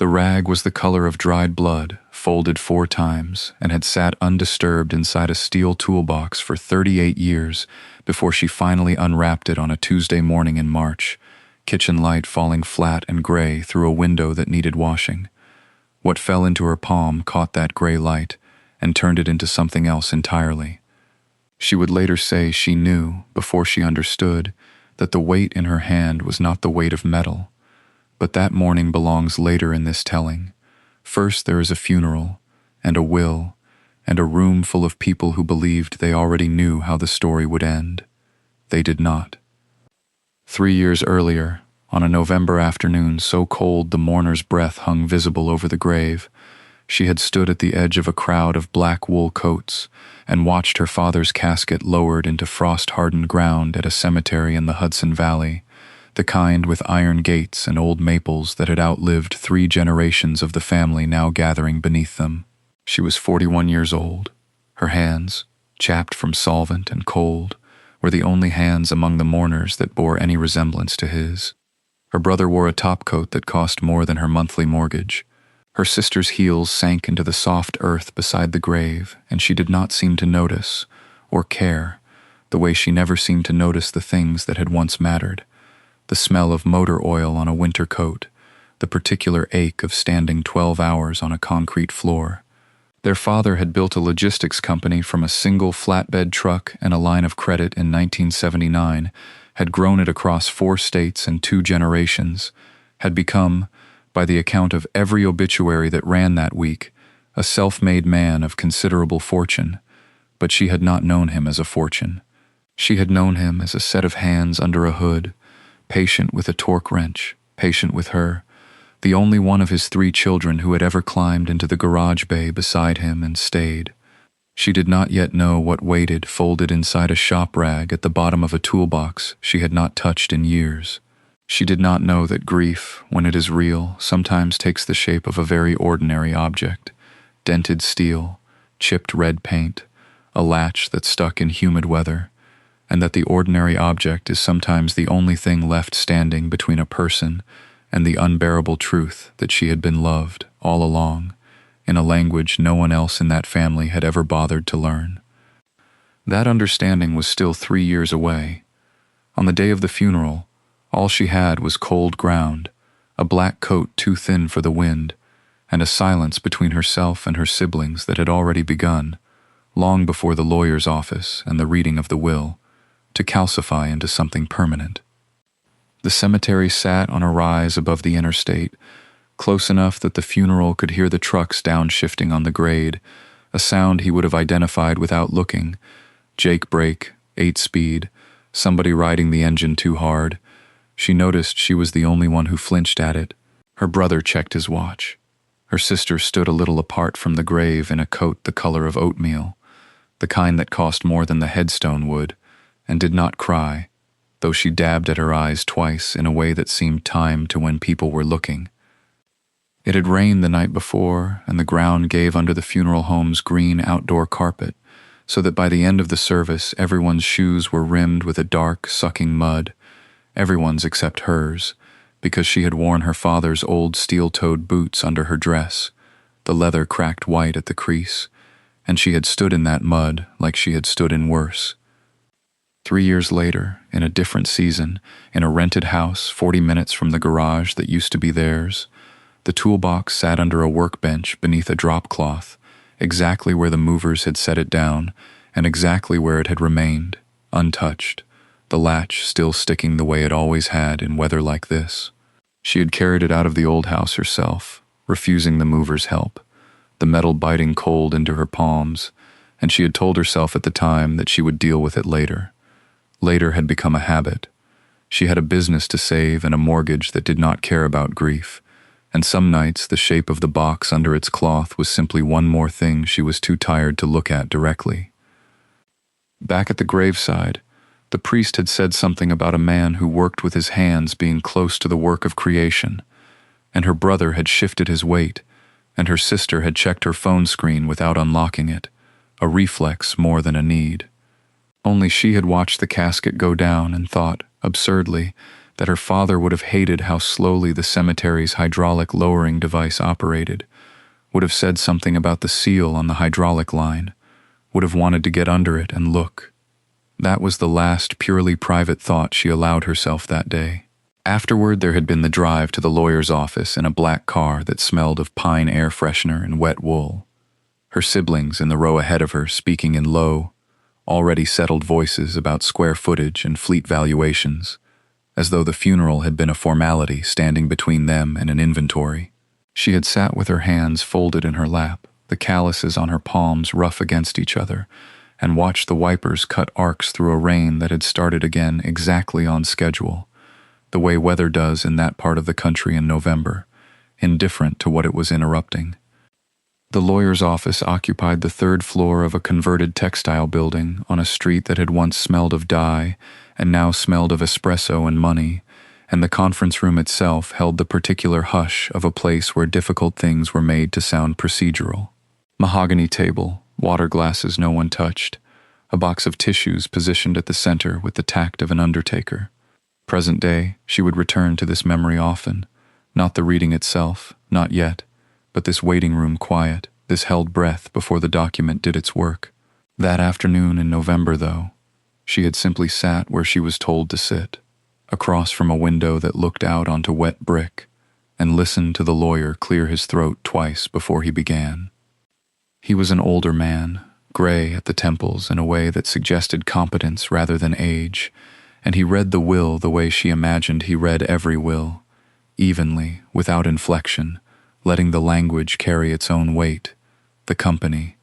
The rag was the color of dried blood, folded 4 times, and had sat undisturbed inside a steel toolbox for 38 years before she finally unwrapped it on a Tuesday morning in March, kitchen light falling flat and gray through a window that needed washing. What fell into her palm caught that gray light and turned it into something else entirely. She would later say she knew, before she understood, that the weight in her hand was not the weight of metal. But that morning belongs later in this telling. First there is a funeral, and a will, and a room full of people who believed they already knew how the story would end. They did not. 3 years earlier, on a November afternoon so cold the mourner's breath hung visible over the grave, she had stood at the edge of a crowd of black wool coats and watched her father's casket lowered into frost-hardened ground at a cemetery in the Hudson Valley, the kind with iron gates and old maples that had outlived 3 generations of the family now gathering beneath them. She was 41 years old. Her hands, chapped from solvent and cold, were the only hands among the mourners that bore any resemblance to his. Her brother wore a topcoat that cost more than her monthly mortgage. Her sister's heels sank into the soft earth beside the grave, and she did not seem to notice, or care, the way she never seemed to notice the things that had once mattered. The smell of motor oil on a winter coat, the particular ache of standing 12 hours on a concrete floor. Their father had built a logistics company from a single flatbed truck and a line of credit in 1979, had grown it across 4 states and 2 generations, had become, by the account of every obituary that ran that week, a self-made man of considerable fortune. But she had not known him as a fortune. She had known him as a set of hands under a hood, patient with a torque wrench, patient with her, the only one of his 3 children who had ever climbed into the garage bay beside him and stayed. She did not yet know what waited folded inside a shop rag at the bottom of a toolbox she had not touched in years. She did not know that grief, when it is real, sometimes takes the shape of a very ordinary object: dented steel, chipped red paint, a latch that stuck in humid weather, and that the ordinary object is sometimes the only thing left standing between a person and the unbearable truth that she had been loved all along, in a language no one else in that family had ever bothered to learn. That understanding was still 3 years away. On the day of the funeral, all she had was cold ground, a black coat too thin for the wind, and a silence between herself and her siblings that had already begun, long before the lawyer's office and the reading of the will, to calcify into something permanent. The cemetery sat on a rise above the interstate, close enough that the funeral could hear the trucks downshifting on the grade, a sound he would have identified without looking: Jake brake, 8-speed, somebody riding the engine too hard. She noticed she was the only one who flinched at it. Her brother checked his watch. Her sister stood a little apart from the grave in a coat the color of oatmeal, the kind that cost more than the headstone would, and did not cry, though she dabbed at her eyes twice in a way that seemed timed to when people were looking. It had rained the night before, and the ground gave under the funeral home's green outdoor carpet, so that by the end of the service everyone's shoes were rimmed with a dark, sucking mud, everyone's except hers, because she had worn her father's old steel-toed boots under her dress, the leather cracked white at the crease, and she had stood in that mud like she had stood in worse. 3 years later, in a different season, in a rented house 40 minutes from the garage that used to be theirs, the toolbox sat under a workbench beneath a drop cloth, exactly where the movers had set it down, and exactly where it had remained, untouched, the latch still sticking the way it always had in weather like this. She had carried it out of the old house herself, refusing the movers' help, the metal biting cold into her palms, and she had told herself at the time that she would deal with it later. Later had become a habit. She had a business to save and a mortgage that did not care about grief, and some nights the shape of the box under its cloth was simply one more thing she was too tired to look at directly. Back at the graveside, the priest had said something about a man who worked with his hands being close to the work of creation, and her brother had shifted his weight, and her sister had checked her phone screen without unlocking it, a reflex more than a need. Only she had watched the casket go down and thought, absurdly, that her father would have hated how slowly the cemetery's hydraulic lowering device operated, would have said something about the seal on the hydraulic line, would have wanted to get under it and look. That was the last purely private thought she allowed herself that day. Afterward, there had been the drive to the lawyer's office in a black car that smelled of pine air freshener and wet wool. Her siblings in the row ahead of her speaking in low, already settled voices about square footage and fleet valuations, as though the funeral had been a formality standing between them and an inventory. She had sat with her hands folded in her lap, the calluses on her palms rough against each other, and watched the wipers cut arcs through a rain that had started again exactly on schedule, the way weather does in that part of the country in November, indifferent to what it was interrupting. The lawyer's office occupied the third floor of a converted textile building on a street that had once smelled of dye and now smelled of espresso and money, and the conference room itself held the particular hush of a place where difficult things were made to sound procedural. Mahogany table, water glasses no one touched, a box of tissues positioned at the center with the tact of an undertaker. Present day, she would return to this memory often, not the reading itself, not yet, but this waiting room quiet, this held breath before the document did its work. That afternoon in November, though, she had simply sat where she was told to sit, across from a window that looked out onto wet brick, and listened to the lawyer clear his throat twice before he began. He was an older man, gray at the temples in a way that suggested competence rather than age, and he read the will the way she imagined he read every will, evenly, without inflection, letting the language carry its own weight, the company,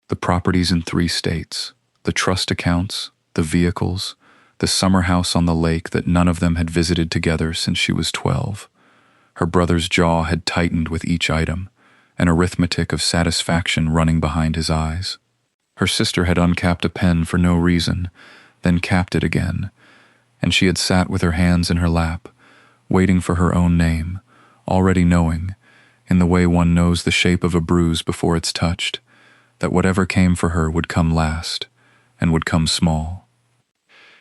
the properties in 3 states, the trust accounts, the vehicles, the summer house on the lake that none of them had visited together since she was 12. Her brother's jaw had tightened with each item, an arithmetic of satisfaction running behind his eyes. Her sister had uncapped a pen for no reason, then capped it again, and she had sat with her hands in her lap, waiting for her own name, already knowing, in the way one knows the shape of a bruise before it's touched, that whatever came for her would come last, and would come small.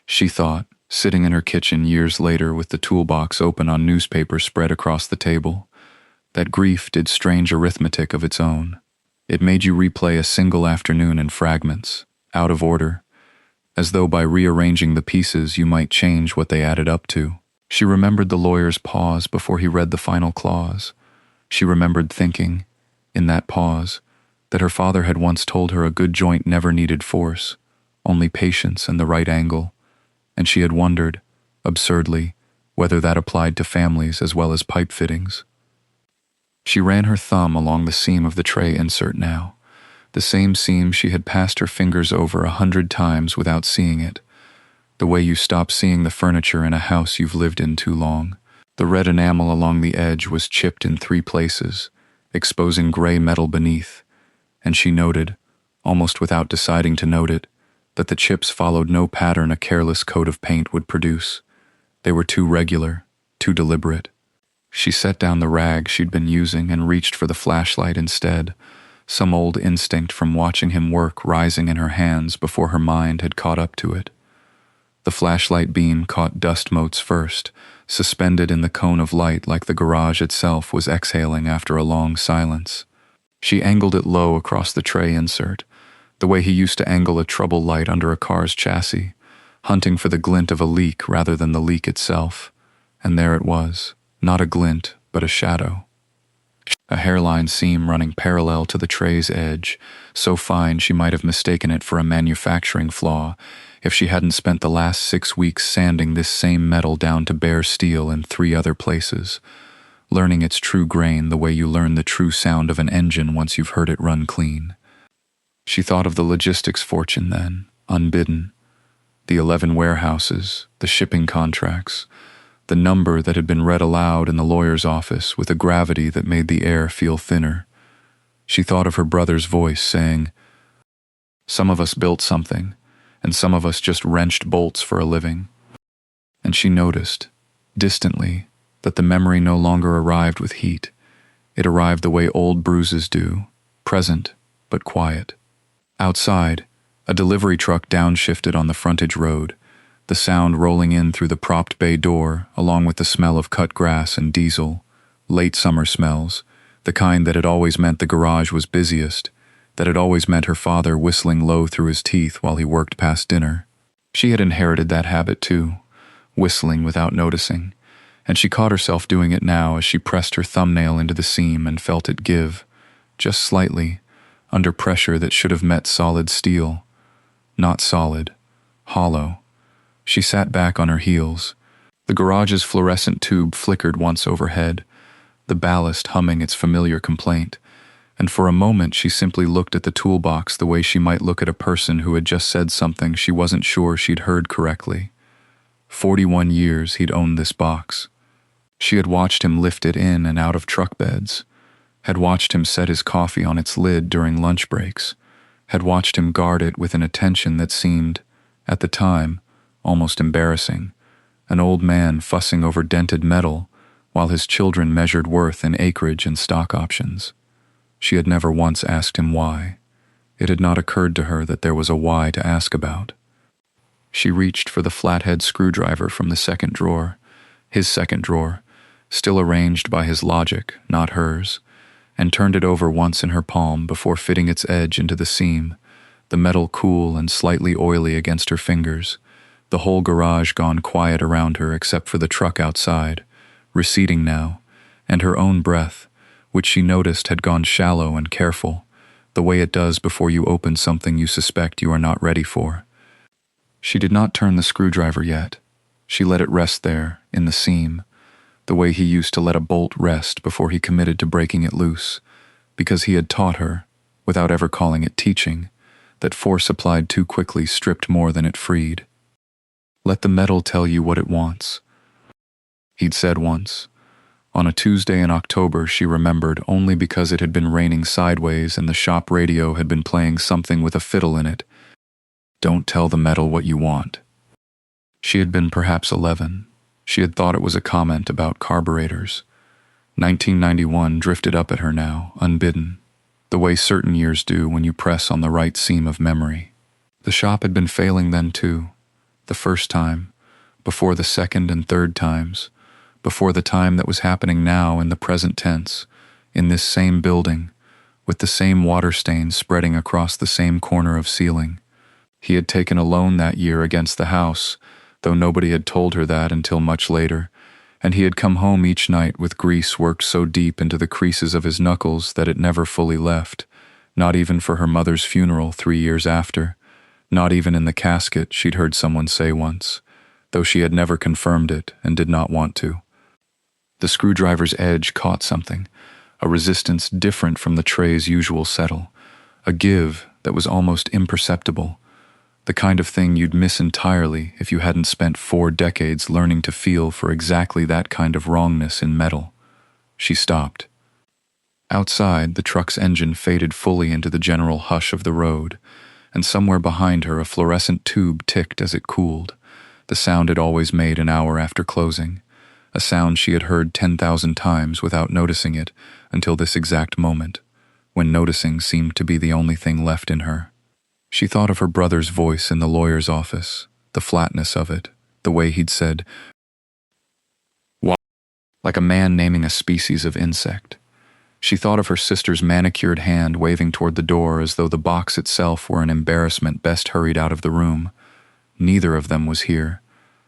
She thought, sitting in her kitchen years later with the toolbox open on newspaper spread across the table, that grief did strange arithmetic of its own. It made you replay a single afternoon in fragments, out of order, as though by rearranging the pieces you might change what they added up to. She remembered the lawyer's pause before he read the final clause. She remembered thinking, in that pause, that her father had once told her a good joint never needed force, only patience and the right angle, and she had wondered, absurdly, whether that applied to families as well as pipe fittings. She ran her thumb along the seam of the tray insert now, the same seam she had passed her fingers over 100 times without seeing it, the way you stop seeing the furniture in a house you've lived in too long. The red enamel along the edge was chipped in 3 places, exposing gray metal beneath, and she noted, almost without deciding to note it, that the chips followed no pattern a careless coat of paint would produce. They were too regular, too deliberate. She set down the rag she'd been using and reached for the flashlight instead, some old instinct from watching him work rising in her hands before her mind had caught up to it. The flashlight beam caught dust motes first, suspended in the cone of light like the garage itself was exhaling after a long silence. She angled it low across the tray insert, the way he used to angle a trouble light under a car's chassis, hunting for the glint of a leak rather than the leak itself. And there it was, not a glint, but a shadow. A hairline seam running parallel to the tray's edge, so fine she might have mistaken it for a manufacturing flaw if she hadn't spent the last 6 weeks sanding this same metal down to bare steel in 3 other places, learning its true grain the way you learn the true sound of an engine once you've heard it run clean. She thought of the logistics fortune then, unbidden, the 11 warehouses, the shipping contracts, the number that had been read aloud in the lawyer's office with a gravity that made the air feel thinner. She thought of her brother's voice saying, "Some of us built something, and some of us just wrenched bolts for a living." And she noticed, distantly, that the memory no longer arrived with heat. It arrived the way old bruises do, present but quiet. Outside, a delivery truck downshifted on the frontage road, the sound rolling in through the propped bay door, along with the smell of cut grass and diesel, late summer smells, the kind that had always meant the garage was busiest, that had always meant her father whistling low through his teeth while he worked past dinner. She had inherited that habit too, whistling without noticing, and she caught herself doing it now as she pressed her thumbnail into the seam and felt it give, just slightly, under pressure that should have met solid steel. Not solid, hollow. She sat back on her heels. The garage's fluorescent tube flickered once overhead, the ballast humming its familiar complaint, and for a moment she simply looked at the toolbox the way she might look at a person who had just said something she wasn't sure she'd heard correctly. 41 years he'd owned this box. She had watched him lift it in and out of truck beds, had watched him set his coffee on its lid during lunch breaks, had watched him guard it with an attention that seemed, at the time, almost embarrassing, an old man fussing over dented metal while his children measured worth in acreage and stock options. She had never once asked him why. It had not occurred to her that there was a why to ask about. She reached for the flathead screwdriver from the second drawer, his second drawer, still arranged by his logic, not hers, and turned it over once in her palm before fitting its edge into the seam, the metal cool and slightly oily against her fingers, the whole garage gone quiet around her except for the truck outside, receding now, and her own breath, which she noticed had gone shallow and careful, the way it does before you open something you suspect you are not ready for. She did not turn the screwdriver yet. She let it rest there, in the seam, the way he used to let a bolt rest before he committed to breaking it loose, because he had taught her, without ever calling it teaching, that force applied too quickly stripped more than it freed. Let the metal tell you what it wants, he'd said once. On a Tuesday in October, she remembered only because it had been raining sideways and the shop radio had been playing something with a fiddle in it. Don't tell the metal what you want. She had been perhaps 11. She had thought it was a comment about carburetors. 1991 drifted up at her now, unbidden, the way certain years do when you press on the right seam of memory. The shop had been failing then too, the first time, before the second and third times, before the time that was happening now in the present tense, in this same building, with the same water stains spreading across the same corner of ceiling. He had taken a loan that year against the house, though nobody had told her that until much later, and he had come home each night with grease worked so deep into the creases of his knuckles that it never fully left, not even for her mother's funeral 3 years after, not even in the casket, she'd heard someone say once, though she had never confirmed it and did not want to. The screwdriver's edge caught something, a resistance different from the tray's usual settle, a give that was almost imperceptible, the kind of thing you'd miss entirely if you hadn't spent 4 decades learning to feel for exactly that kind of wrongness in metal. She stopped. Outside, the truck's engine faded fully into the general hush of the road, and somewhere behind her a fluorescent tube ticked as it cooled, the sound it always made an hour after closing, a sound she had heard 10,000 times without noticing it until this exact moment, when noticing seemed to be the only thing left in her. She thought of her brother's voice in the lawyer's office, the flatness of it, the way he'd said, "Why?" like a man naming a species of insect. She thought of her sister's manicured hand waving toward the door as though the box itself were an embarrassment best hurried out of the room. Neither of them was here.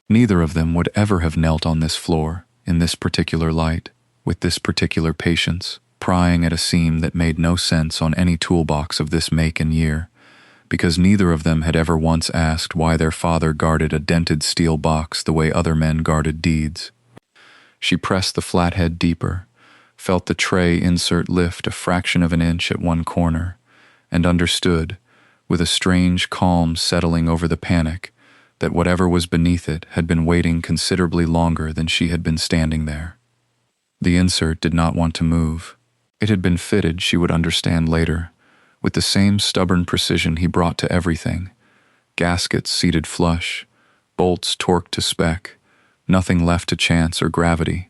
Neither of them would ever have knelt on this floor, in this particular light, with this particular patience, prying at a seam that made no sense on any toolbox of this make and year, because neither of them had ever once asked why their father guarded a dented steel box the way other men guarded deeds. She pressed the flathead deeper, felt the tray insert lift a fraction of an inch at one corner, and understood, with a strange calm settling over the panic, that whatever was beneath it had been waiting considerably longer than she had been standing there. The insert did not want to move. It had been fitted, she would understand later, with the same stubborn precision he brought to everything. Gaskets seated flush, bolts torqued to spec, nothing left to chance or gravity.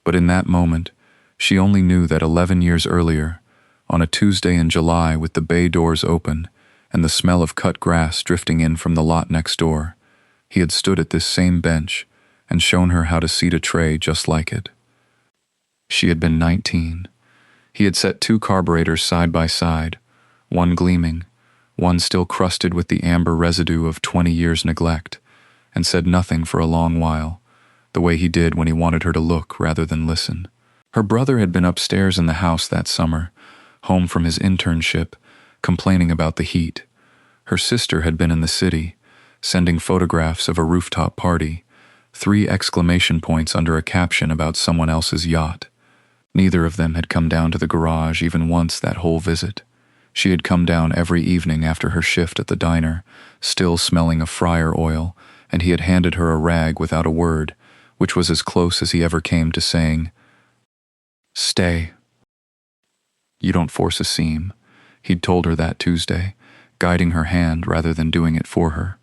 But in that moment, she only knew that 11 years earlier, on a Tuesday in July with the bay doors open and the smell of cut grass drifting in from the lot next door, He had stood at this same bench and shown her how to seat a tray just like it. She had been 19. He had set 2 carburetors side by side, one gleaming, one still crusted with the amber residue of 20 years' neglect, and said nothing for a long while, the way he did when he wanted her to look rather than listen. Her brother had been upstairs in the house that summer, home from his internship, complaining about the heat. Her sister had been in the city, sending photographs of a rooftop party, 3 exclamation points under a caption about someone else's yacht. Neither of them had come down to the garage even once that whole visit. She had come down every evening after her shift at the diner, still smelling of fryer oil, and he had handed her a rag without a word, which was as close as he ever came to saying, "Stay." "You don't force a seam," he'd told her that Tuesday, guiding her hand rather than doing it for her.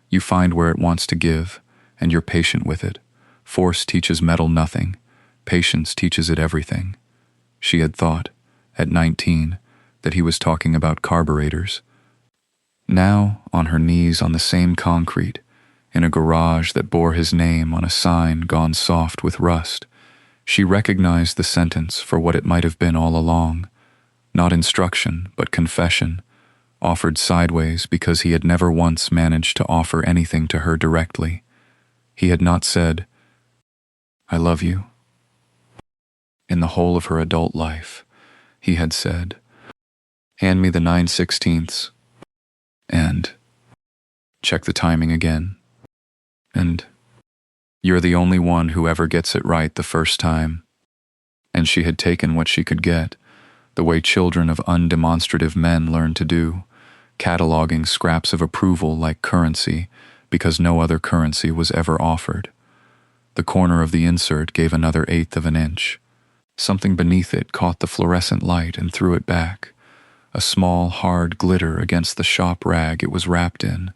"You find where it wants to give, and you're patient with it. Force teaches metal nothing. Patience teaches it everything." She had thought, at 19, that he was talking about carburetors. Now, on her knees on the same concrete, in a garage that bore his name on a sign gone soft with rust, she recognized the sentence for what it might have been all along. Not instruction, but confession, offered sideways because he had never once managed to offer anything to her directly. He had not said, "I love you." In the whole of her adult life, he had said, "Hand me the 9/16, and check the timing again, and you're the only one who ever gets it right the first time." And she had taken what she could get, the way children of undemonstrative men learn to do, cataloging scraps of approval like currency because no other currency was ever offered. The corner of the insert gave another 1/8 of an inch. Something beneath it caught the fluorescent light and threw it back, a small, hard glitter against the shop rag it was wrapped in,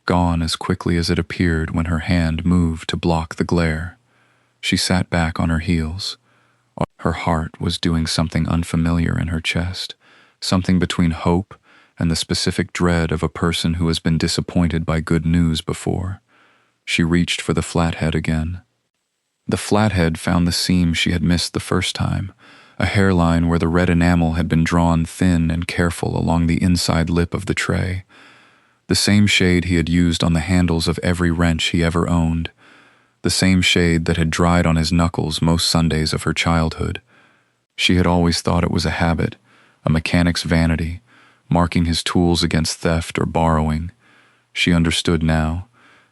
gone as quickly as it appeared when her hand moved to block the glare. She sat back on her heels. Her heart was doing something unfamiliar in her chest, something between hope and the specific dread of a person who has been disappointed by good news before. She reached for the flathead again. The flathead found the seam she had missed the first time, a hairline where the red enamel had been drawn thin and careful along the inside lip of the tray. The same shade he had used on the handles of every wrench he ever owned, the same shade that had dried on his knuckles most Sundays of her childhood. She had always thought it was a habit, a mechanic's vanity, marking his tools against theft or borrowing. She understood now,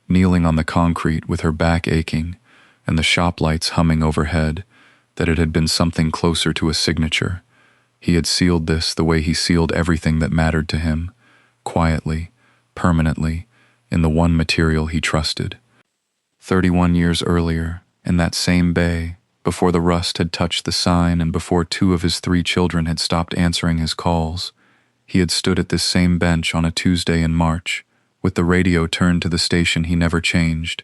kneeling on the concrete with her back aching and the shop lights humming overhead, that it had been something closer to a signature. He had sealed this the way he sealed everything that mattered to him, quietly, permanently, in the one material he trusted. 31 years earlier, in that same bay, before the rust had touched the sign and before 2 of his 3 children had stopped answering his calls, he had stood at this same bench on a Tuesday in March, with the radio turned to the station he never changed,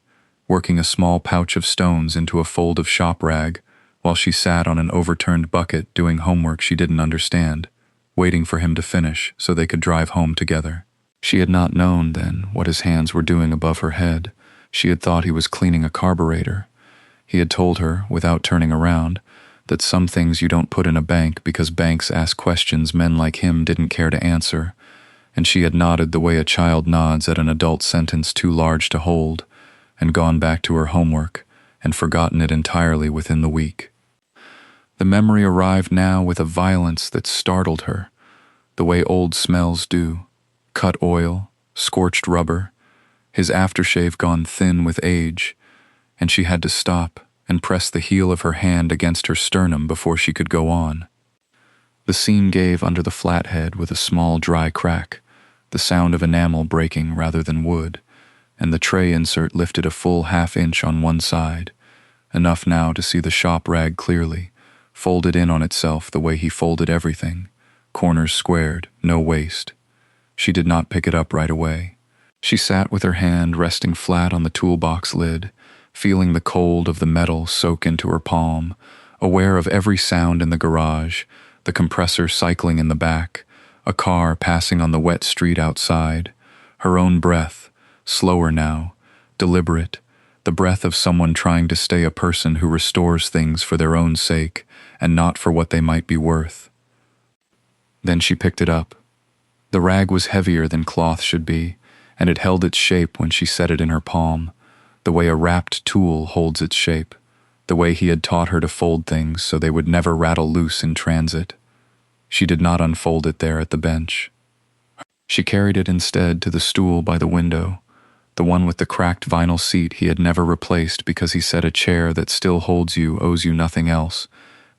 working a small pouch of stones into a fold of shop rag, while she sat on an overturned bucket doing homework she didn't understand, waiting for him to finish so they could drive home together. She had not known then what his hands were doing above her head. She had thought he was cleaning a carburetor. He had told her, without turning around, that some things you don't put in a bank because banks ask questions men like him didn't care to answer, and she had nodded the way a child nods at an adult sentence too large to hold, and gone back to her homework and forgotten it entirely within the week. The memory arrived now with a violence that startled her, the way old smells do: cut oil, scorched rubber, his aftershave gone thin with age, and she had to stop and press the heel of her hand against her sternum before she could go on. The seam gave under the flathead with a small dry crack, the sound of enamel breaking rather than wood, and the tray insert lifted a full half-inch on one side, enough now to see the shop rag clearly, folded in on itself the way he folded everything, corners squared, no waste. She did not pick it up right away. She sat with her hand resting flat on the toolbox lid, feeling the cold of the metal soak into her palm, aware of every sound in the garage, the compressor cycling in the back, a car passing on the wet street outside, her own breath, slower now, deliberate, the breath of someone trying to stay a person who restores things for their own sake and not for what they might be worth. Then she picked it up. The rag was heavier than cloth should be, and it held its shape when she set it in her palm, the way a wrapped tool holds its shape, the way he had taught her to fold things so they would never rattle loose in transit. She did not unfold it there at the bench. She carried it instead to the stool by the window, the one with the cracked vinyl seat he had never replaced because he said a chair that still holds you owes you nothing else,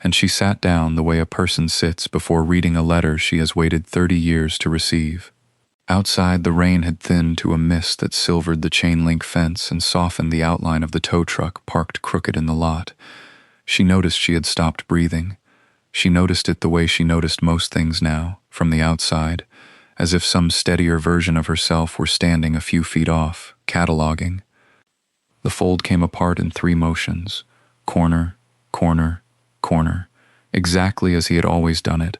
and she sat down the way a person sits before reading a letter she has waited 30 years to receive. Outside, the rain had thinned to a mist that silvered the chain-link fence and softened the outline of the tow truck parked crooked in the lot. She noticed she had stopped breathing. She noticed it the way she noticed most things now, from the outside, as if some steadier version of herself were standing a few feet off, cataloging. The fold came apart in 3 motions: corner, corner, corner, exactly as he had always done it,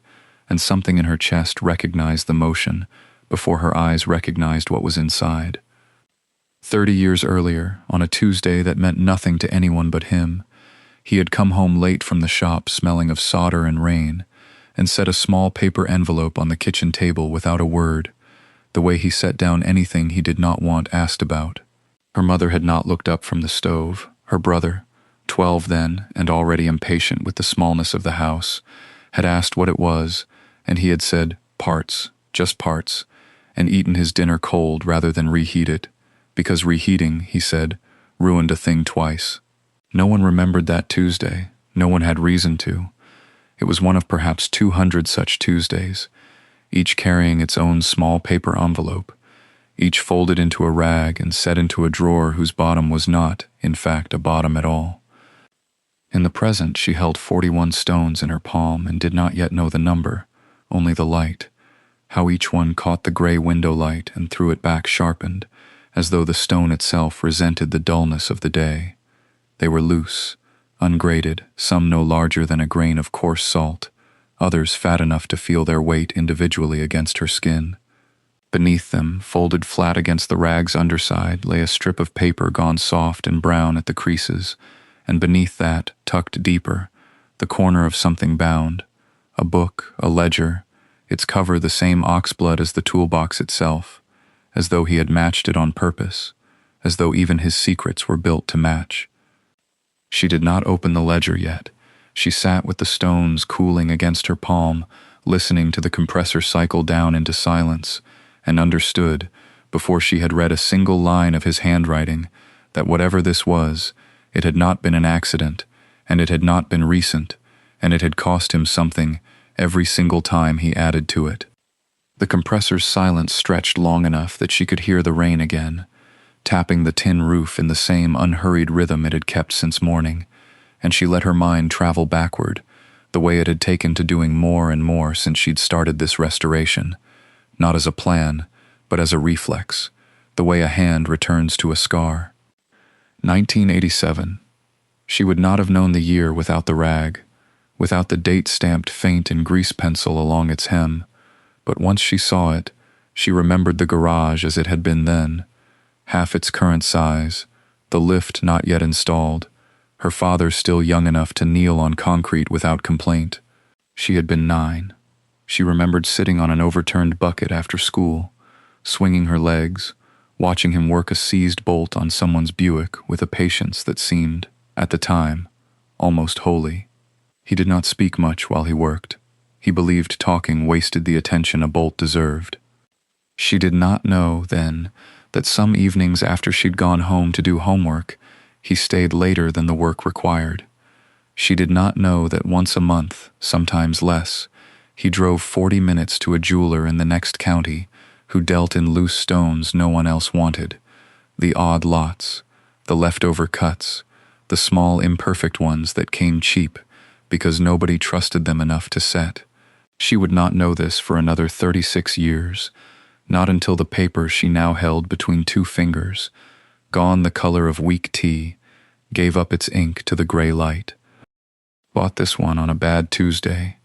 and something in her chest recognized the motion before her eyes recognized what was inside. 30 years earlier, on a Tuesday that meant nothing to anyone but him, he had come home late from the shop smelling of solder and rain, and set a small paper envelope on the kitchen table without a word, the way he set down anything he did not want asked about. Her mother had not looked up from the stove. Her brother, 12 then and already impatient with the smallness of the house, had asked what it was, and he had said, "Parts, just parts," and eaten his dinner cold rather than reheat it, because reheating, he said, ruined a thing twice. No one remembered that Tuesday. No one had reason to. It was one of perhaps 200 such Tuesdays, each carrying its own small paper envelope, each folded into a rag and set into a drawer whose bottom was not, in fact, a bottom at all. In the present, she held 41 stones in her palm and did not yet know the number, only the light, how each one caught the gray window light and threw it back sharpened, as though the stone itself resented the dullness of the day. They were loose, ungraded, some no larger than a grain of coarse salt, others fat enough to feel their weight individually against her skin. Beneath them, folded flat against the rag's underside, lay a strip of paper gone soft and brown at the creases, and beneath that, tucked deeper, the corner of something bound, a book, a ledger, its cover the same oxblood as the toolbox itself, as though he had matched it on purpose, as though even his secrets were built to match. She did not open the ledger yet. She sat with the stones cooling against her palm, listening to the compressor cycle down into silence, and understood, before she had read a single line of his handwriting, that whatever this was, it had not been an accident, and it had not been recent, and it had cost him something every single time he added to it. The compressor's silence stretched long enough that she could hear the rain again, tapping the tin roof in the same unhurried rhythm it had kept since morning, and she let her mind travel backward, the way it had taken to doing more and more since she'd started this restoration, not as a plan, but as a reflex, the way a hand returns to a scar. 1987. She would not have known the year without the rag, without the date stamped faint in grease pencil along its hem, but once she saw it, she remembered the garage as it had been then, half its current size, the lift not yet installed, her father still young enough to kneel on concrete without complaint. She had been 9. She remembered sitting on an overturned bucket after school, swinging her legs, watching him work a seized bolt on someone's Buick with a patience that seemed, at the time, almost holy. He did not speak much while he worked. He believed talking wasted the attention a bolt deserved. She did not know, then, that some evenings after she'd gone home to do homework, he stayed later than the work required. She did not know that once a month, sometimes less, he drove 40 minutes to a jeweler in the next county who dealt in loose stones no one else wanted, the odd lots, the leftover cuts, the small imperfect ones that came cheap because nobody trusted them enough to set. She would not know this for another 36 years, not until the paper she now held between 2 fingers, gone the color of weak tea, gave up its ink to the gray light. Bought this one on a bad Tuesday.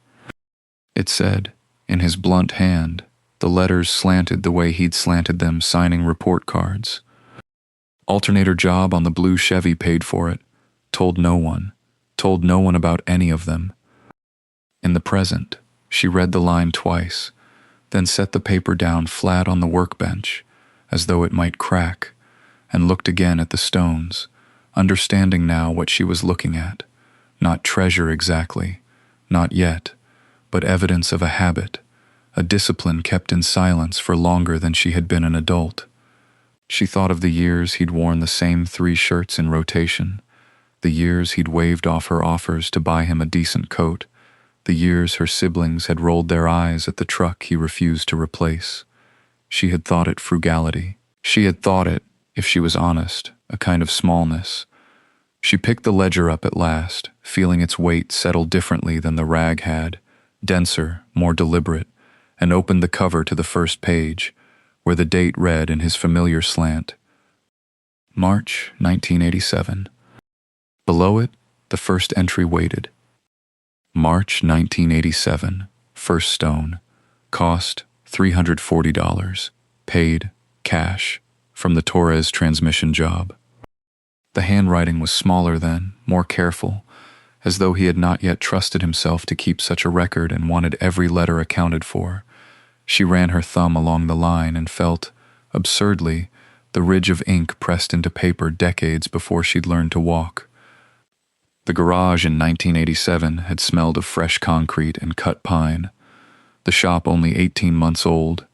It said, in his blunt hand, the letters slanted the way he'd slanted them signing report cards. Alternator job on the blue Chevy paid for it. Told no one. Told no one about any of them. In the present, she read the line twice, then set the paper down flat on the workbench, as though it might crack, and looked again at the stones, understanding now what she was looking at. Not treasure exactly, not yet, but evidence of a habit, a discipline kept in silence for longer than she had been an adult. She thought of the years he'd worn the same 3 shirts in rotation, the years he'd waved off her offers to buy him a decent coat, the years her siblings had rolled their eyes at the truck he refused to replace. She had thought it frugality. She had thought it, if she was honest, a kind of smallness. She picked the ledger up at last, feeling its weight settle differently than the rag had, denser, more deliberate, and opened the cover to the first page, where the date read in his familiar slant, March 1987. Below it, the first entry waited. March 1987, first stone, cost $340, paid, cash, from the Torres transmission job. The handwriting was smaller then, more careful, as though he had not yet trusted himself to keep such a record and wanted every letter accounted for. She ran her thumb along the line and felt, absurdly, the ridge of ink pressed into paper decades before she'd learned to walk. The garage in 1987 had smelled of fresh concrete and cut pine. The shop only 18 months old,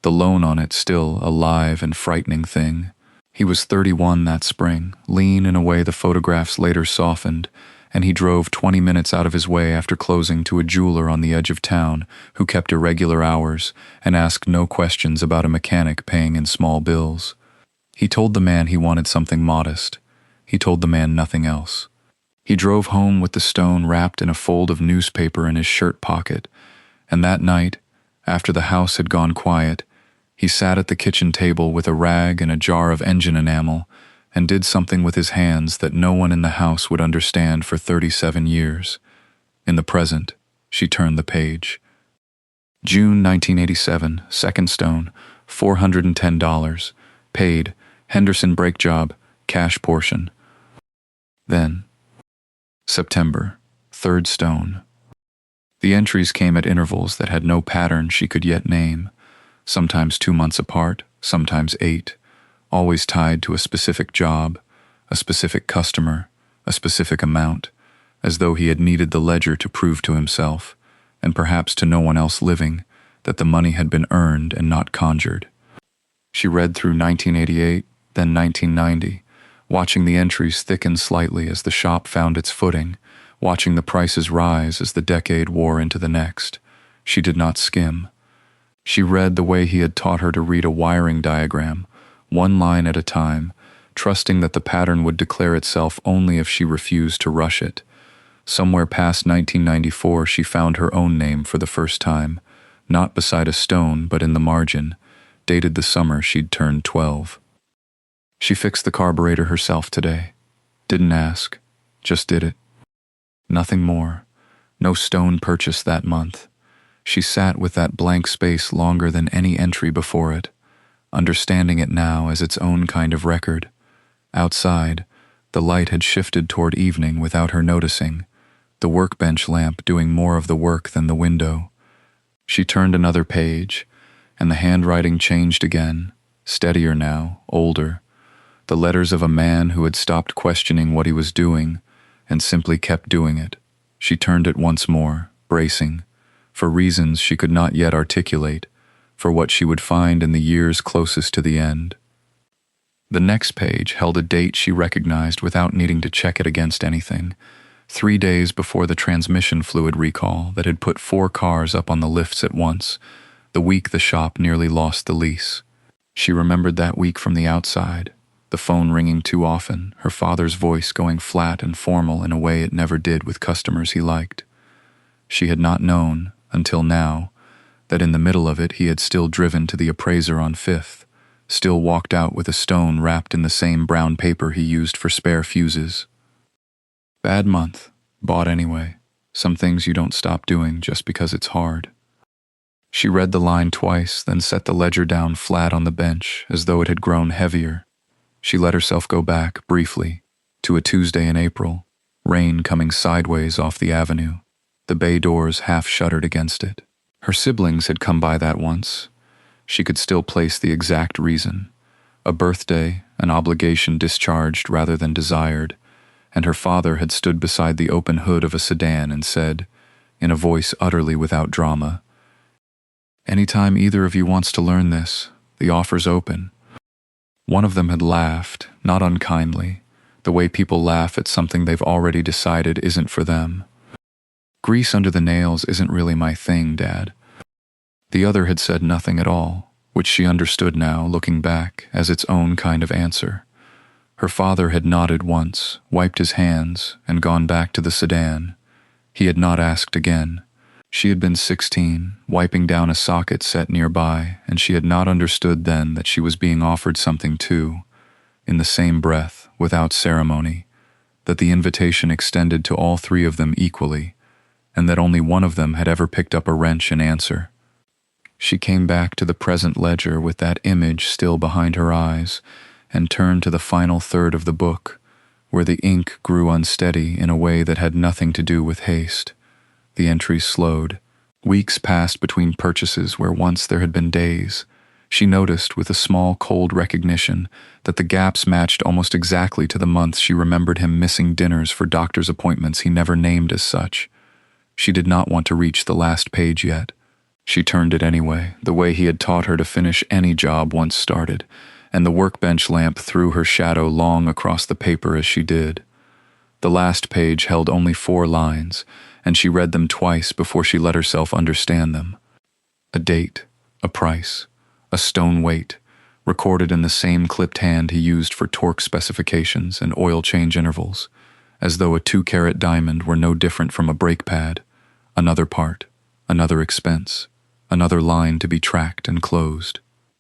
the loan on it still a live and frightening thing. He was 31 that spring, lean in a way the photographs later softened, and he drove 20 minutes out of his way after closing to a jeweler on the edge of town who kept irregular hours and asked no questions about a mechanic paying in small bills. He told the man he wanted something modest. He told the man nothing else. He drove home with the stone wrapped in a fold of newspaper in his shirt pocket, and that night, after the house had gone quiet, he sat at the kitchen table with a rag and a jar of engine enamel and did something with his hands that no one in the house would understand for 37 years. In the present, she turned the page. June 1987, second stone, $410, paid, Henderson brake job, cash portion. Then, September, third stone. The entries came at intervals that had no pattern she could yet name, sometimes 2 months apart, sometimes 8, always tied to a specific job, a specific customer, a specific amount, as though he had needed the ledger to prove to himself, and perhaps to no one else living, that the money had been earned and not conjured. She read through 1988, then 1990, watching the entries thicken slightly as the shop found its footing, watching the prices rise as the decade wore into the next. She did not skim. She read the way he had taught her to read a wiring diagram, one line at a time, trusting that the pattern would declare itself only if she refused to rush it. Somewhere past 1994 she found her own name for the first time, not beside a stone but in the margin, dated the summer she'd turned 12. She fixed the carburetor herself today. Didn't ask, just did it. Nothing more. No stone purchased that month. She sat with that blank space longer than any entry before it, understanding it now as its own kind of record. Outside, the light had shifted toward evening without her noticing, the workbench lamp doing more of the work than the window. She turned another page, and the handwriting changed again, steadier now, older. The letters of a man who had stopped questioning what he was doing and simply kept doing it. She turned it once more, bracing, for reasons she could not yet articulate, for what she would find in the years closest to the end. The next page held a date she recognized without needing to check it against anything, 3 days before the transmission fluid recall that had put 4 cars up on the lifts at once, the week the shop nearly lost the lease. She remembered that week from the outside, the phone ringing too often, her father's voice going flat and formal in a way it never did with customers he liked. She had not known, until now, that in the middle of it he had still driven to the appraiser on 5th, still walked out with a stone wrapped in the same brown paper he used for spare fuses. Bad month, bought anyway. Some things you don't stop doing just because it's hard. She read the line twice, then set the ledger down flat on the bench as though it had grown heavier. She let herself go back, briefly, to a Tuesday in April, rain coming sideways off the avenue, the bay doors half shuttered against it. Her siblings had come by that once. She could still place the exact reason. A birthday, an obligation discharged rather than desired, and her father had stood beside the open hood of a sedan and said, in a voice utterly without drama, "Anytime either of you wants to learn this, the offer's open." One of them had laughed, not unkindly, the way people laugh at something they've already decided isn't for them. "Grease under the nails isn't really my thing, Dad." The other had said nothing at all, which she understood now, looking back, as its own kind of answer. Her father had nodded once, wiped his hands, and gone back to the sedan. He had not asked again. She had been 16, wiping down a socket set nearby, and she had not understood then that she was being offered something too, in the same breath, without ceremony, that the invitation extended to all three of them equally, and that only one of them had ever picked up a wrench in answer. She came back to the present ledger with that image still behind her eyes, and turned to the final third of the book, where the ink grew unsteady in a way that had nothing to do with haste. The entries slowed. Weeks passed between purchases where once there had been days. She noticed, with a small, cold recognition, that the gaps matched almost exactly to the months she remembered him missing dinners for doctor's appointments he never named as such. She did not want to reach the last page yet. She turned it anyway, the way he had taught her to finish any job once started, and the workbench lamp threw her shadow long across the paper as she did. The last page held only 4 lines, and she read them twice before she let herself understand them. A date, a price, a stone weight, recorded in the same clipped hand he used for torque specifications and oil change intervals, as though a 2-carat diamond were no different from a brake pad. Another part, another expense, another line to be tracked and closed.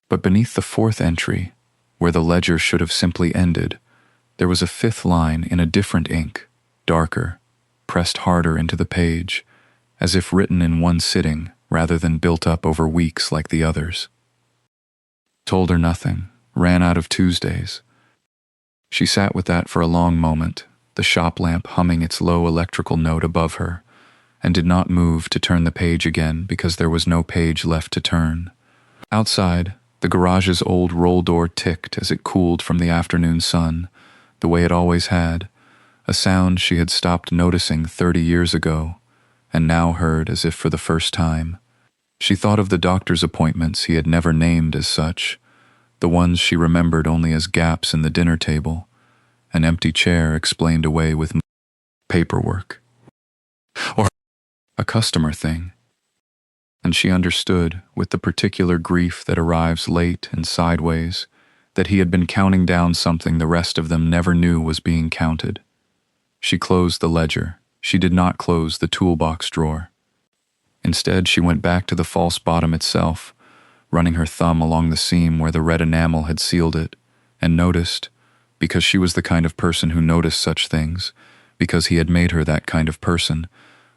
But beneath the 4th entry, where the ledger should have simply ended, there was a 5th line in a different ink, darker, pressed harder into the page, as if written in one sitting rather than built up over weeks like the others. Told her nothing, ran out of Tuesdays. She sat with that for a long moment, the shop lamp humming its low electrical note above her, and did not move to turn the page again because there was no page left to turn. Outside, the garage's old roll door ticked as it cooled from the afternoon sun, the way it always had, a sound she had stopped noticing 30 years ago, and now heard as if for the first time. She thought of the doctor's appointments he had never named as such, the ones she remembered only as gaps in the dinner table, an empty chair explained away with paperwork, or a customer thing. And she understood, with the particular grief that arrives late and sideways, that he had been counting down something the rest of them never knew was being counted. She closed the ledger. She did not close the toolbox drawer. Instead, she went back to the false bottom itself, running her thumb along the seam where the red enamel had sealed it, and noticed, because she was the kind of person who noticed such things, because he had made her that kind of person,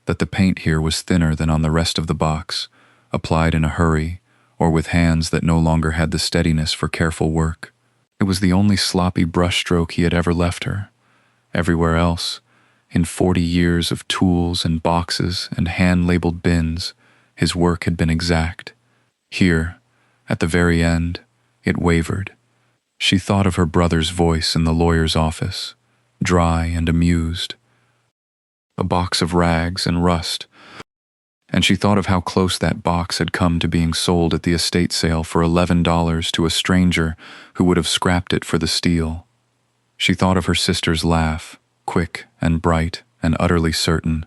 that the paint here was thinner than on the rest of the box, applied in a hurry, or with hands that no longer had the steadiness for careful work. It was the only sloppy brushstroke he had ever left her. Everywhere else, in 40 years of tools and boxes and hand-labeled bins, his work had been exact. Here, at the very end, it wavered. She thought of her brother's voice in the lawyer's office, dry and amused. A box of rags and rust, and she thought of how close that box had come to being sold at the estate sale for $11 to a stranger who would have scrapped it for the steel. She thought of her sister's laugh, quick and bright and utterly certain,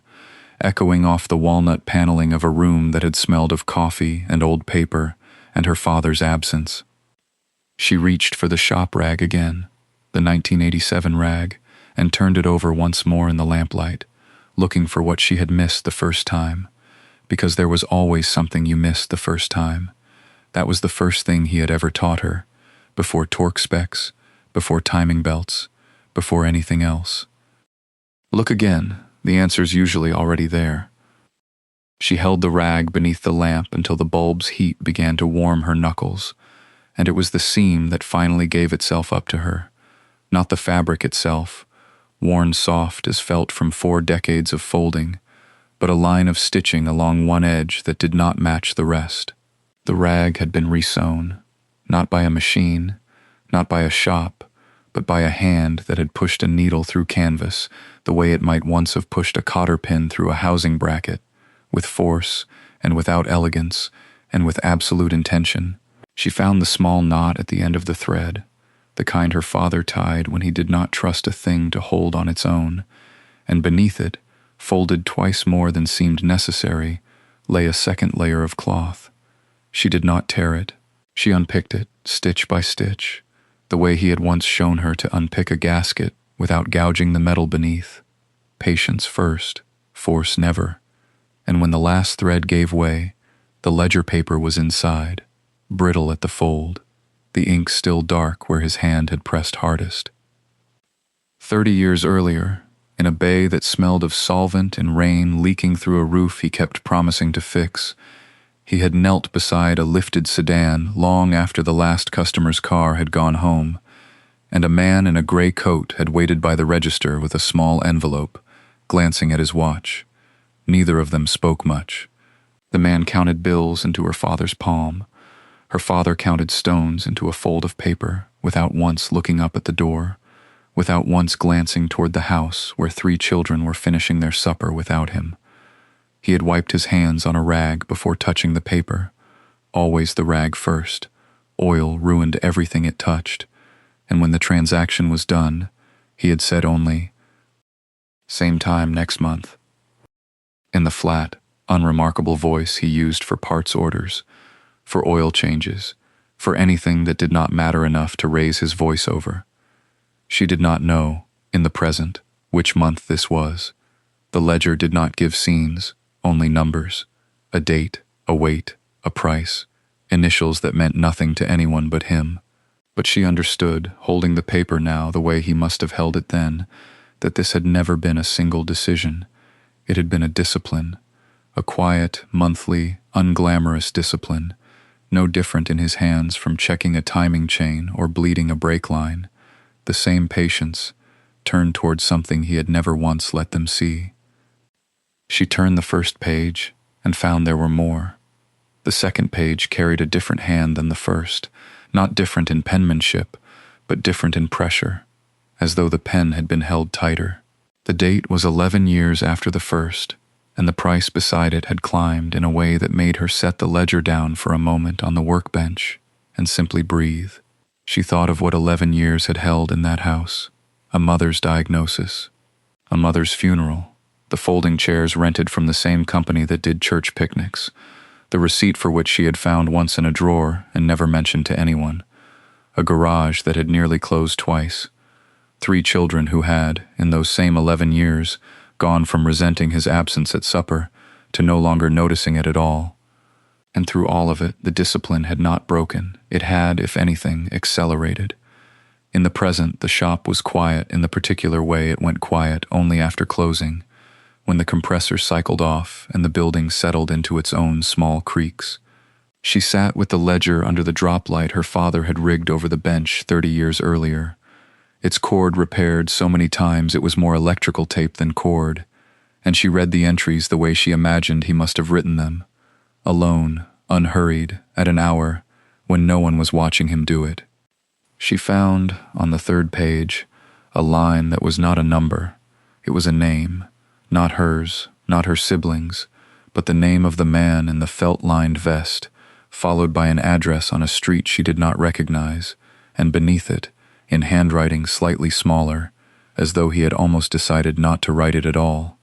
echoing off the walnut paneling of a room that had smelled of coffee and old paper and her father's absence. She reached for the shop rag again, the 1987 rag, and turned it over once more in the lamplight, looking for what she had missed the first time, because there was always something you missed the first time. That was the first thing he had ever taught her, before torque specs, before timing belts, before anything else. Look again, the answer's usually already there. She held the rag beneath the lamp until the bulb's heat began to warm her knuckles, and it was the seam that finally gave itself up to her, Not the fabric itself, worn soft as felt from 4 decades of folding, but a line of stitching along one edge that did not match the rest. The rag had been resewn, not by a machine, not by a shop, but by a hand that had pushed a needle through canvas the way it might once have pushed a cotter pin through a housing bracket, with force and without elegance and with absolute intention. She found the small knot at the end of the thread, the kind her father tied when he did not trust a thing to hold on its own, and beneath it, folded twice more than seemed necessary, lay a second layer of cloth. She did not tear it. She unpicked it, stitch by stitch, the way he had once shown her to unpick a gasket without gouging the metal beneath. Patience first, force never. And when the last thread gave way, the ledger paper was inside, brittle at the fold, the ink still dark where his hand had pressed hardest. 30 years earlier, in a bay that smelled of solvent and rain leaking through a roof he kept promising to fix, he had knelt beside a lifted sedan long after the last customer's car had gone home, and a man in a gray coat had waited by the register with a small envelope, glancing at his watch. Neither of them spoke much. The man counted bills into her father's palm. Her father counted stones into a fold of paper without once looking up at the door, without once glancing toward the house where 3 children were finishing their supper without him. He had wiped his hands on a rag before touching the paper, always the rag first. Oil ruined everything it touched, and when the transaction was done, he had said only, "Same time next month," in the flat, unremarkable voice he used for parts orders, for oil changes, for anything that did not matter enough to raise his voice over. She did not know, in the present, which month this was. The ledger did not give scenes, only numbers, a date, a weight, a price, initials that meant nothing to anyone but him. But she understood, holding the paper now the way he must have held it then, that this had never been a single decision. It had been a discipline, a quiet, monthly, unglamorous discipline, no different in his hands from checking a timing chain or bleeding a brake line. The same patience, turned toward something he had never once let them see. She turned the first page and found there were more. The second page carried a different hand than the first, not different in penmanship, but different in pressure, as though the pen had been held tighter. The date was 11 years after the first, and the price beside it had climbed in a way that made her set the ledger down for a moment on the workbench and simply breathe. She thought of what 11 years had held in that house, a mother's diagnosis, a mother's funeral, the folding chairs rented from the same company that did church picnics, the receipt for which she had found once in a drawer and never mentioned to anyone, a garage that had nearly closed twice, 3 children who had, in those same 11 years, gone from resenting his absence at supper to no longer noticing it at all. And through all of it, the discipline had not broken. It had, if anything, accelerated. In the present, the shop was quiet in the particular way it went quiet only after closing, when the compressor cycled off and the building settled into its own small creaks. She sat with the ledger under the drop light her father had rigged over the bench 30 years earlier. Its cord repaired so many times it was more electrical tape than cord, and she read the entries the way she imagined he must have written them, alone, unhurried, at an hour when no one was watching him do it. She found, on the 3rd page, a line that was not a number. It was a name, not hers, not her siblings, but the name of the man in the felt-lined vest, followed by an address on a street she did not recognize, and beneath it, in handwriting slightly smaller, as though he had almost decided not to write it at all.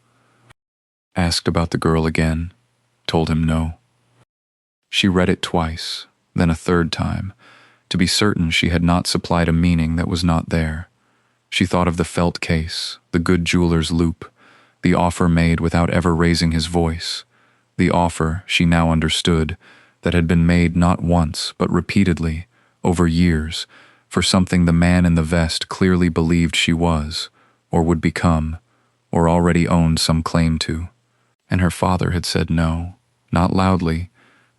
Asked about the girl again, told him no. She read it twice, then a 3rd time, to be certain she had not supplied a meaning that was not there. She thought of the felt case, the good jeweler's loop, the offer made without ever raising his voice, the offer, she now understood, that had been made not once but repeatedly, over years, for something the man in the vest clearly believed she was, or would become, or already owned some claim to. And her father had said no, not loudly,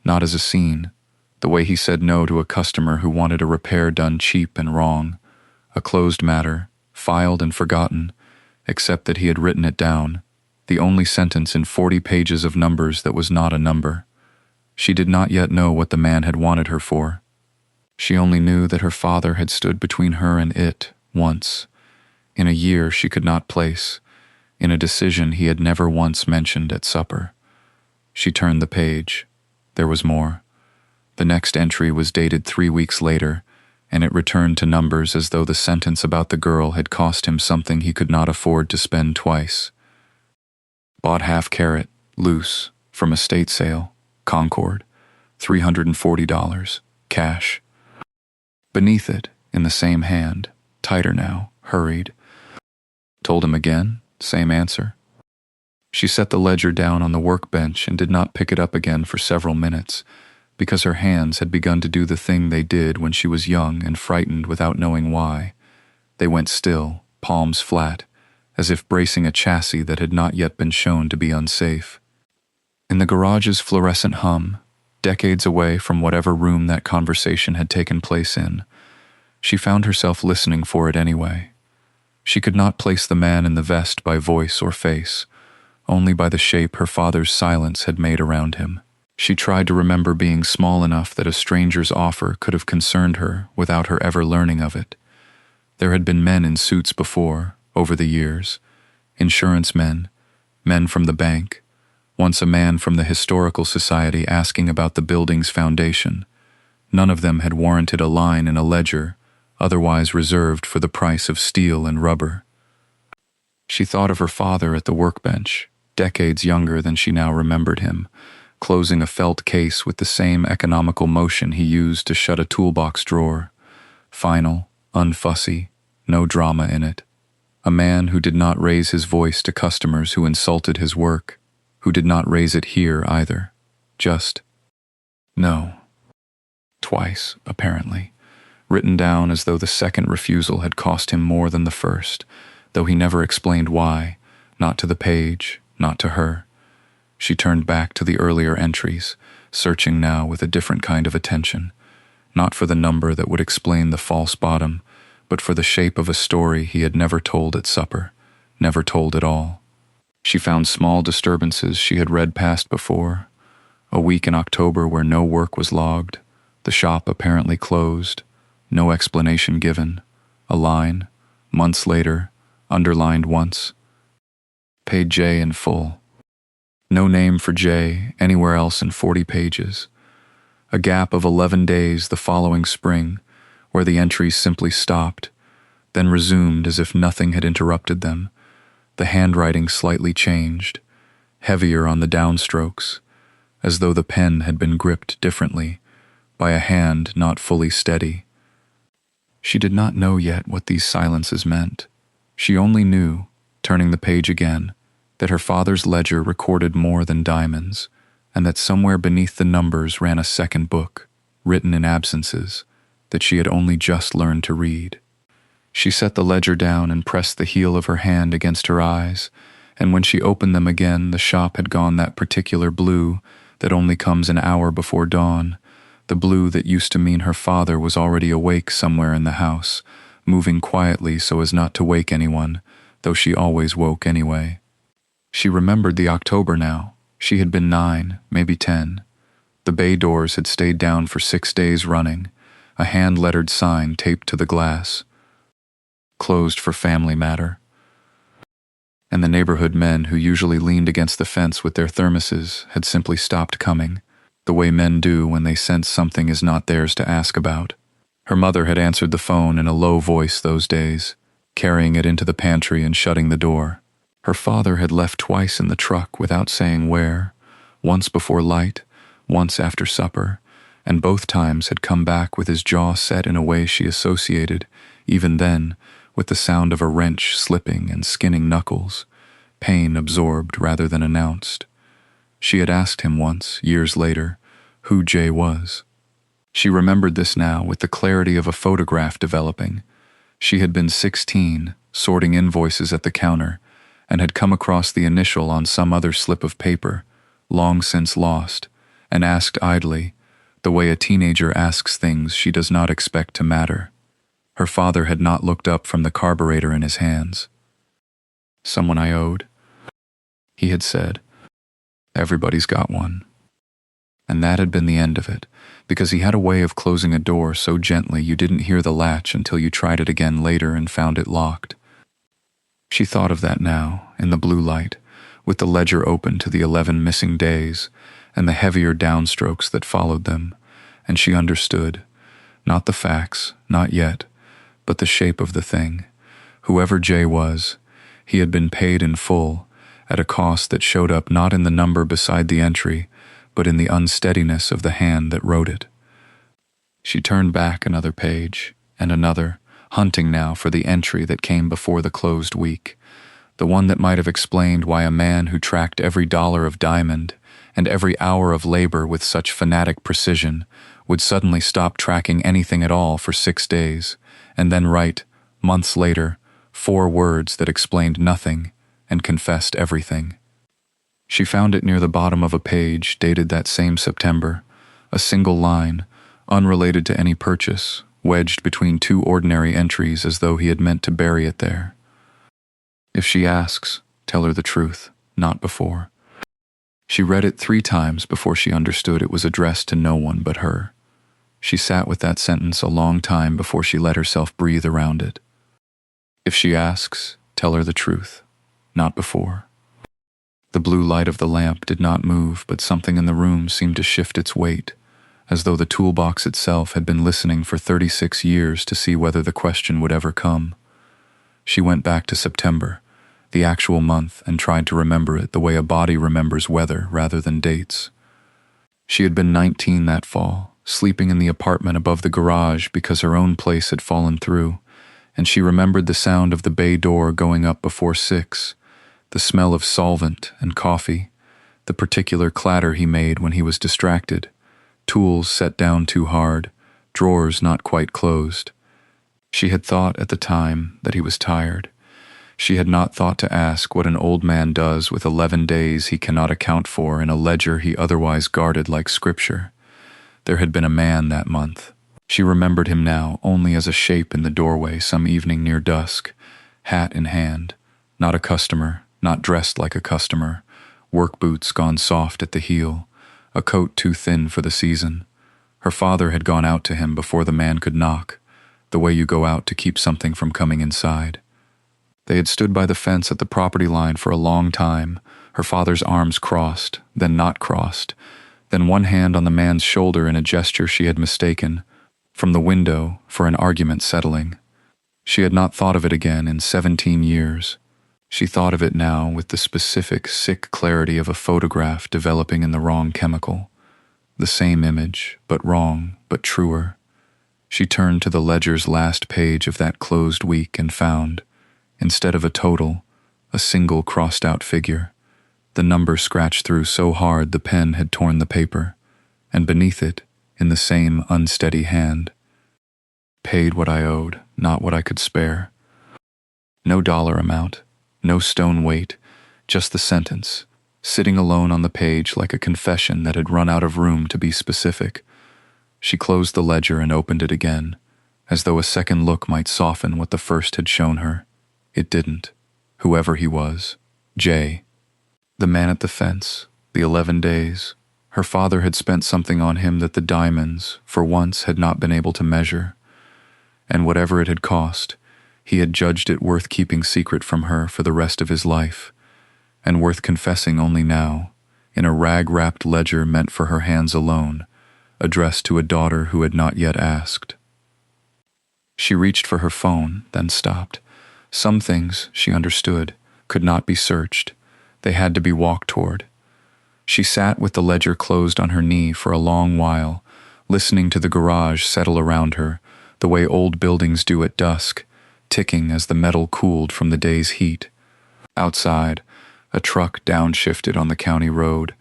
not as a scene, the way he said no to a customer who wanted a repair done cheap and wrong, A closed matter, filed and forgotten, except that he had written it down, the only sentence in 40 pages of numbers that was not a number. She did not yet know what the man had wanted her for. She only knew that her father had stood between her and it, once, in a year she could not place, in a decision he had never once mentioned at supper. She turned the page. There was more. The next entry was dated 3 weeks later, and it returned to numbers as though the sentence about the girl had cost him something he could not afford to spend twice. Bought half carat, loose, from estate sale, Concord, $340, cash. Beneath it, in the same hand, tighter now, hurried. Told him again, same answer. She set the ledger down on the workbench and did not pick it up again for several minutes, because her hands had begun to do the thing they did when she was young and frightened without knowing why. They went still, palms flat, as if bracing a chassis that had not yet been shown to be unsafe. In the garage's fluorescent hum, decades away from whatever room that conversation had taken place in, she found herself listening for it anyway. She could not place the man in the vest by voice or face, only by the shape her father's silence had made around him. She tried to remember being small enough that a stranger's offer could have concerned her without her ever learning of it. There had been men in suits before, over the years, insurance men, men from the bank, once a man from the Historical Society asking about the building's foundation. None of them had warranted a line in a ledger, otherwise reserved for the price of steel and rubber. She thought of her father at the workbench, decades younger than she now remembered him, closing a felt case with the same economical motion he used to shut a toolbox drawer. Final, unfussy, no drama in it. A man who did not raise his voice to customers who insulted his work, who did not raise it here either. Just, no. Twice, apparently, written down as though the second refusal had cost him more than the first, though he never explained why, not to the page, not to her. She turned back to the earlier entries, searching now with a different kind of attention, not for the number that would explain the false bottom, but for the shape of a story he had never told at supper, never told at all. She found small disturbances she had read past before. A week in October where no work was logged, the shop apparently closed, no explanation given, a line, months later, underlined once. Paid J in full. No name for J anywhere else in 40 pages. A gap of 11 days the following spring, where the entries simply stopped, then resumed as if nothing had interrupted them. The handwriting slightly changed, heavier on the downstrokes, as though the pen had been gripped differently, by a hand not fully steady. She did not know yet what these silences meant. She only knew, turning the page again, that her father's ledger recorded more than diamonds, and that somewhere beneath the numbers ran a second book, written in absences, that she had only just learned to read. She set the ledger down and pressed the heel of her hand against her eyes, and when she opened them again, the shop had gone that particular blue that only comes an hour before dawn, the blue that used to mean her father was already awake somewhere in the house, moving quietly so as not to wake anyone, though she always woke anyway. She remembered the October now. She had been 9, maybe 10. The bay doors had stayed down for 6 days running, a hand-lettered sign taped to the glass. Closed for family matter. And the neighborhood men who usually leaned against the fence with their thermoses had simply stopped coming, the way men do when they sense something is not theirs to ask about. Her mother had answered the phone in a low voice those days, carrying it into the pantry and shutting the door. Her father had left twice in the truck without saying where, once before light, once after supper, and both times had come back with his jaw set in a way she associated, even then, with the sound of a wrench slipping and skinning knuckles, pain absorbed rather than announced. She had asked him once, years later, who Jay was. She remembered this now with the clarity of a photograph developing. She had been 16, sorting invoices at the counter, and had come across the initial on some other slip of paper, long since lost, and asked idly, the way a teenager asks things she does not expect to matter, Her father had not looked up from the carburetor in his hands. "Someone I owed," he had said. "Everybody's got one." And that had been the end of it, because he had a way of closing a door so gently you didn't hear the latch until you tried it again later and found it locked. She thought of that now, in the blue light, with the ledger open to the 11 missing days and the heavier downstrokes that followed them, and she understood, not the facts, not yet, but the shape of the thing. Whoever Jay was, he had been paid in full, at a cost that showed up not in the number beside the entry, but in the unsteadiness of the hand that wrote it. She turned back another page, and another, hunting now for the entry that came before the closed week, the one that might have explained why a man who tracked every dollar of diamond and every hour of labor with such fanatic precision would suddenly stop tracking anything at all for 6 days, and then write, months later, 4 words that explained nothing and confessed everything. She found it near the bottom of a page dated that same September, a single line, unrelated to any purchase, wedged between 2 ordinary entries as though he had meant to bury it there. "If she asks, tell her the truth, not before." She read it 3 times before she understood it was addressed to no one but her. She sat with that sentence a long time before she let herself breathe around it. "If she asks, tell her the truth, not before." The blue light of the lamp did not move, but something in the room seemed to shift its weight, as though the toolbox itself had been listening for 36 years to see whether the question would ever come. She went back to September, the actual month, and tried to remember it the way a body remembers weather rather than dates. She had been 19 that fall, sleeping in the apartment above the garage because her own place had fallen through, and she remembered the sound of the bay door going up before 6, the smell of solvent and coffee, the particular clatter he made when he was distracted, tools set down too hard, drawers not quite closed. She had thought at the time that he was tired. She had not thought to ask what an old man does with 11 days he cannot account for in a ledger he otherwise guarded like scripture. There had been a man that month. She remembered him now only as a shape in the doorway some evening near dusk, hat in hand, not a customer, not dressed like a customer, work boots gone soft at the heel, a coat too thin for the season. Her father had gone out to him before the man could knock, the way you go out to keep something from coming inside. They had stood by the fence at the property line for a long time, her father's arms crossed, then not crossed, then one hand on the man's shoulder in a gesture she had mistaken, from the window for an argument settling. She had not thought of it again in 17 years. She thought of it now with the specific, sick clarity of a photograph developing in the wrong chemical. The same image, but wrong, but truer. She turned to the ledger's last page of that closed week and found, instead of a total, a single crossed-out figure. The number scratched through so hard the pen had torn the paper, and beneath it, in the same unsteady hand, "Paid what I owed, not what I could spare." No dollar amount, no stone weight, just the sentence, sitting alone on the page like a confession that had run out of room to be specific. She closed the ledger and opened it again, as though a second look might soften what the first had shown her. It didn't. Whoever he was, Jay. The man at the fence, the 11 days. Her father had spent something on him that the diamonds, for once, had not been able to measure. And whatever it had cost, he had judged it worth keeping secret from her for the rest of his life, and worth confessing only now, in a rag-wrapped ledger meant for her hands alone, addressed to a daughter who had not yet asked. She reached for her phone, then stopped. Some things, she understood, could not be searched. They had to be walked toward. She sat with the ledger closed on her knee for a long while, listening to the garage settle around her, the way old buildings do at dusk, ticking as the metal cooled from the day's heat. Outside, a truck downshifted on the county road,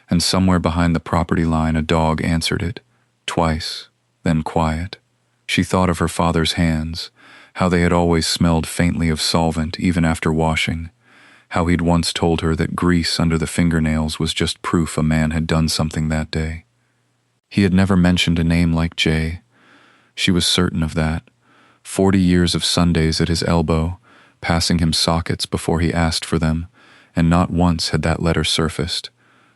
and somewhere behind the property line a dog answered it, twice, then quiet. She thought of her father's hands, how they had always smelled faintly of solvent even after washing, how he'd once told her that grease under the fingernails was just proof a man had done something that day. He had never mentioned a name like Jay. She was certain of that. 40 years of Sundays at his elbow, passing him sockets before he asked for them, and not once had that letter surfaced.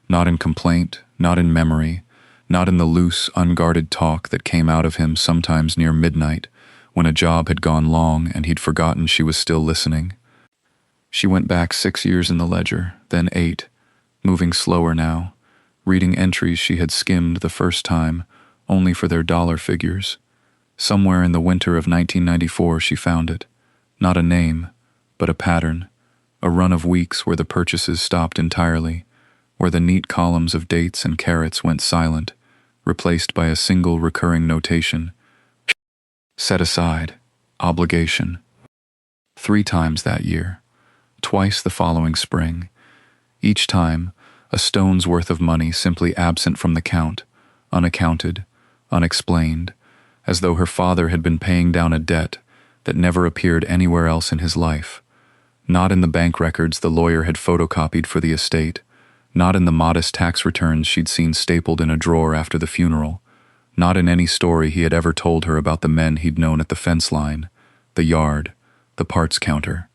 Not in complaint, not in memory, not in the loose, unguarded talk that came out of him sometimes near midnight, when a job had gone long and he'd forgotten she was still listening. She went back 6 years in the ledger, then 8, moving slower now, reading entries she had skimmed the first time, only for their dollar figures. Somewhere in the winter of 1994 she found it. Not a name, but a pattern, a run of weeks where the purchases stopped entirely, where the neat columns of dates and carats went silent, replaced by a single recurring notation. Set aside. Obligation. 3 times that year. Twice the following spring. Each time, a stone's worth of money simply absent from the count, unaccounted, unexplained, as though her father had been paying down a debt that never appeared anywhere else in his life. Not in the bank records the lawyer had photocopied for the estate, not in the modest tax returns she'd seen stapled in a drawer after the funeral, not in any story he had ever told her about the men he'd known at the fence line, the yard, the parts counter.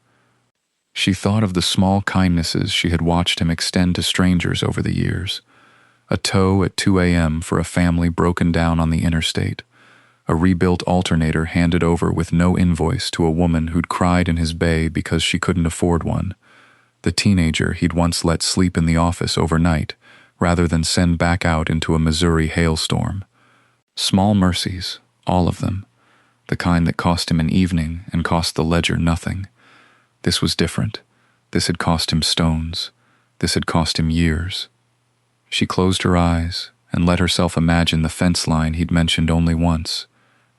She thought of the small kindnesses she had watched him extend to strangers over the years. A tow at 2 a.m. for a family broken down on the interstate. A rebuilt alternator handed over with no invoice to a woman who'd cried in his bay because she couldn't afford one. The teenager he'd once let sleep in the office overnight, rather than send back out into a Missouri hailstorm. Small mercies, all of them. The kind that cost him an evening and cost the ledger nothing. This was different. This had cost him stones. This had cost him years. She closed her eyes and let herself imagine the fence line he'd mentioned only once,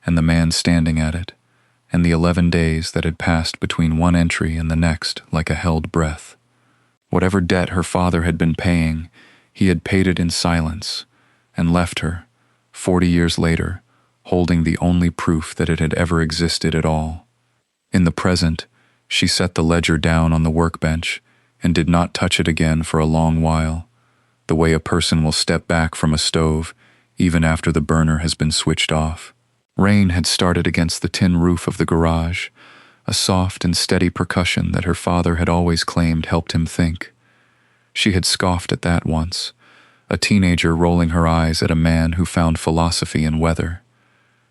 and the man standing at it, and the 11 days that had passed between one entry and the next like a held breath. Whatever debt her father had been paying, he had paid it in silence, and left her, 40 years later, holding the only proof that it had ever existed at all. In the present, she set the ledger down on the workbench and did not touch it again for a long while, the way a person will step back from a stove even after the burner has been switched off. Rain had started against the tin roof of the garage, a soft and steady percussion that her father had always claimed helped him think. She had scoffed at that once, a teenager rolling her eyes at a man who found philosophy in weather.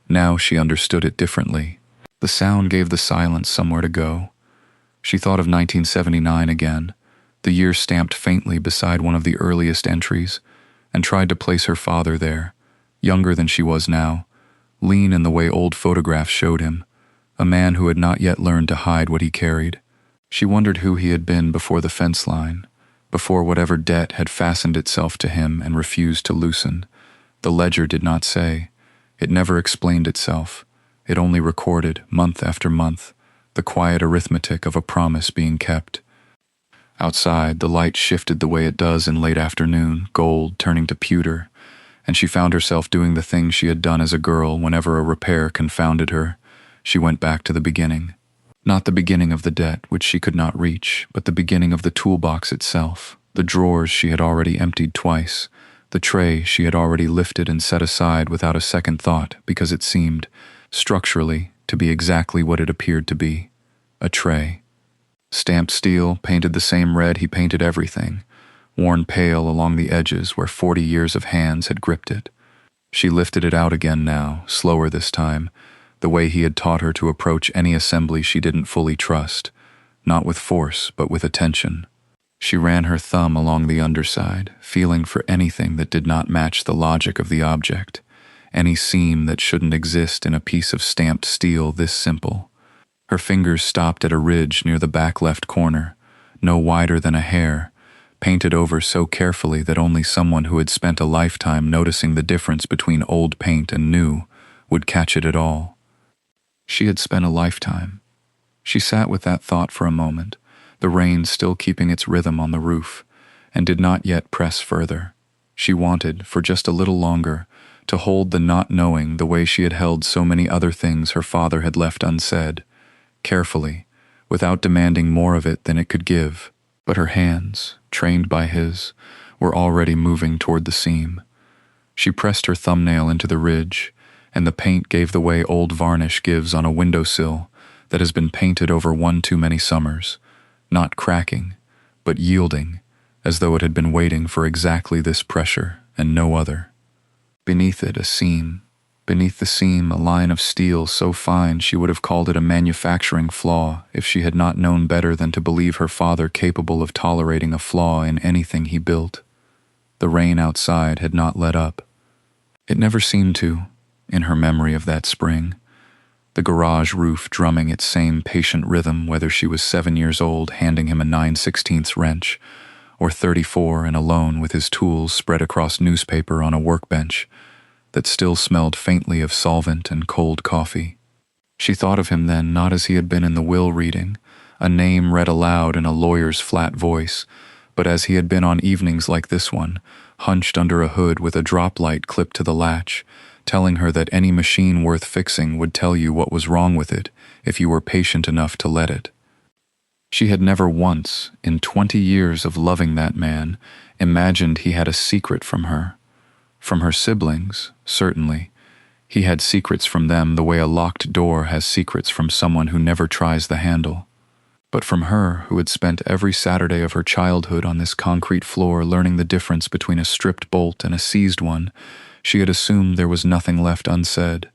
Now she understood it differently. The sound gave the silence somewhere to go. She thought of 1979 again, the year stamped faintly beside one of the earliest entries, and tried to place her father there, younger than she was now, lean in the way old photographs showed him, a man who had not yet learned to hide what he carried. She wondered who he had been before the fence line, before whatever debt had fastened itself to him and refused to loosen. The ledger did not say. It never explained itself. It only recorded, month after month, the quiet arithmetic of a promise being kept. Outside, the light shifted the way it does in late afternoon, gold turning to pewter, and she found herself doing the things she had done as a girl whenever a repair confounded her. She went back to the beginning. Not the beginning of the debt, which she could not reach, but the beginning of the toolbox itself, the drawers she had already emptied twice, the tray she had already lifted and set aside without a second thought because it seemed, structurally, to be exactly what it appeared to be, a tray. Stamped steel, painted the same red he painted everything, worn pale along the edges where 40 years of hands had gripped it. She lifted it out again now, slower this time, the way he had taught her to approach any assembly she didn't fully trust, not with force, but with attention. She ran her thumb along the underside, feeling for anything that did not match the logic of the object, any seam that shouldn't exist in a piece of stamped steel this simple. Her fingers stopped at a ridge near the back left corner, no wider than a hair, painted over so carefully that only someone who had spent a lifetime noticing the difference between old paint and new would catch it at all. She had spent a lifetime. She sat with that thought for a moment, the rain still keeping its rhythm on the roof, and did not yet press further. She wanted, for just a little longer, to hold the not knowing the way she had held so many other things her father had left unsaid, carefully, without demanding more of it than it could give. But her hands, trained by his, were already moving toward the seam. She pressed her thumbnail into the ridge, and the paint gave the way old varnish gives on a windowsill that has been painted over one too many summers, not cracking, but yielding, as though it had been waiting for exactly this pressure and no other. Beneath it, a seam. Beneath the seam, a line of steel so fine she would have called it a manufacturing flaw if she had not known better than to believe her father capable of tolerating a flaw in anything he built. The rain outside had not let up. It never seemed to, in her memory of that spring. The garage roof drumming its same patient rhythm whether she was 7 years old handing him a 9/16 wrench, or 34 and alone with his tools spread across newspaper on a workbench that still smelled faintly of solvent and cold coffee. She thought of him then not as he had been in the will reading, a name read aloud in a lawyer's flat voice, but as he had been on evenings like this one, hunched under a hood with a drop light clipped to the latch, telling her that any machine worth fixing would tell you what was wrong with it if you were patient enough to let it. She had never once, in 20 years of loving that man, imagined he had a secret from her. From her siblings, certainly. He had secrets from them the way a locked door has secrets from someone who never tries the handle. But from her, who had spent every Saturday of her childhood on this concrete floor learning the difference between a stripped bolt and a seized one, she had assumed there was nothing left unsaid.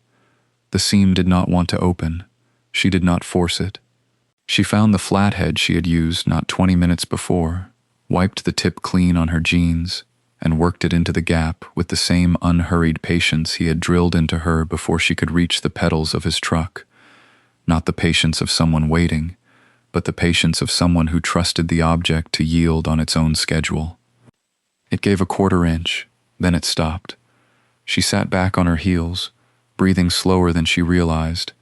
The seam did not want to open. She did not force it. She found the flathead she had used not 20 minutes before, wiped the tip clean on her jeans, and worked it into the gap with the same unhurried patience he had drilled into her before she could reach the pedals of his truck. Not the patience of someone waiting, but the patience of someone who trusted the object to yield on its own schedule. It gave a 1/4 inch, then it stopped. She sat back on her heels, breathing slower than she realized,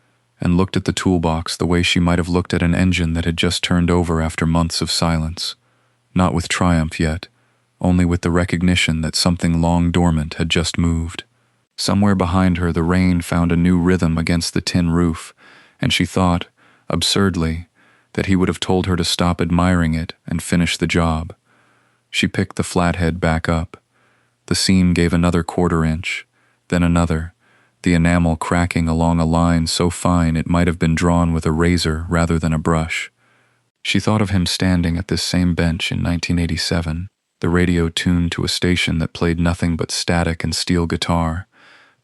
and looked at the toolbox the way she might have looked at an engine that had just turned over after months of silence. Not with triumph yet, only with the recognition that something long dormant had just moved. Somewhere behind her the rain found a new rhythm against the tin roof, and she thought, absurdly, that he would have told her to stop admiring it and finish the job. She picked the flathead back up. The seam gave another 1/4 inch, then another, the enamel cracking along a line so fine it might have been drawn with a razor rather than a brush. She thought of him standing at this same bench in 1987, the radio tuned to a station that played nothing but static and steel guitar,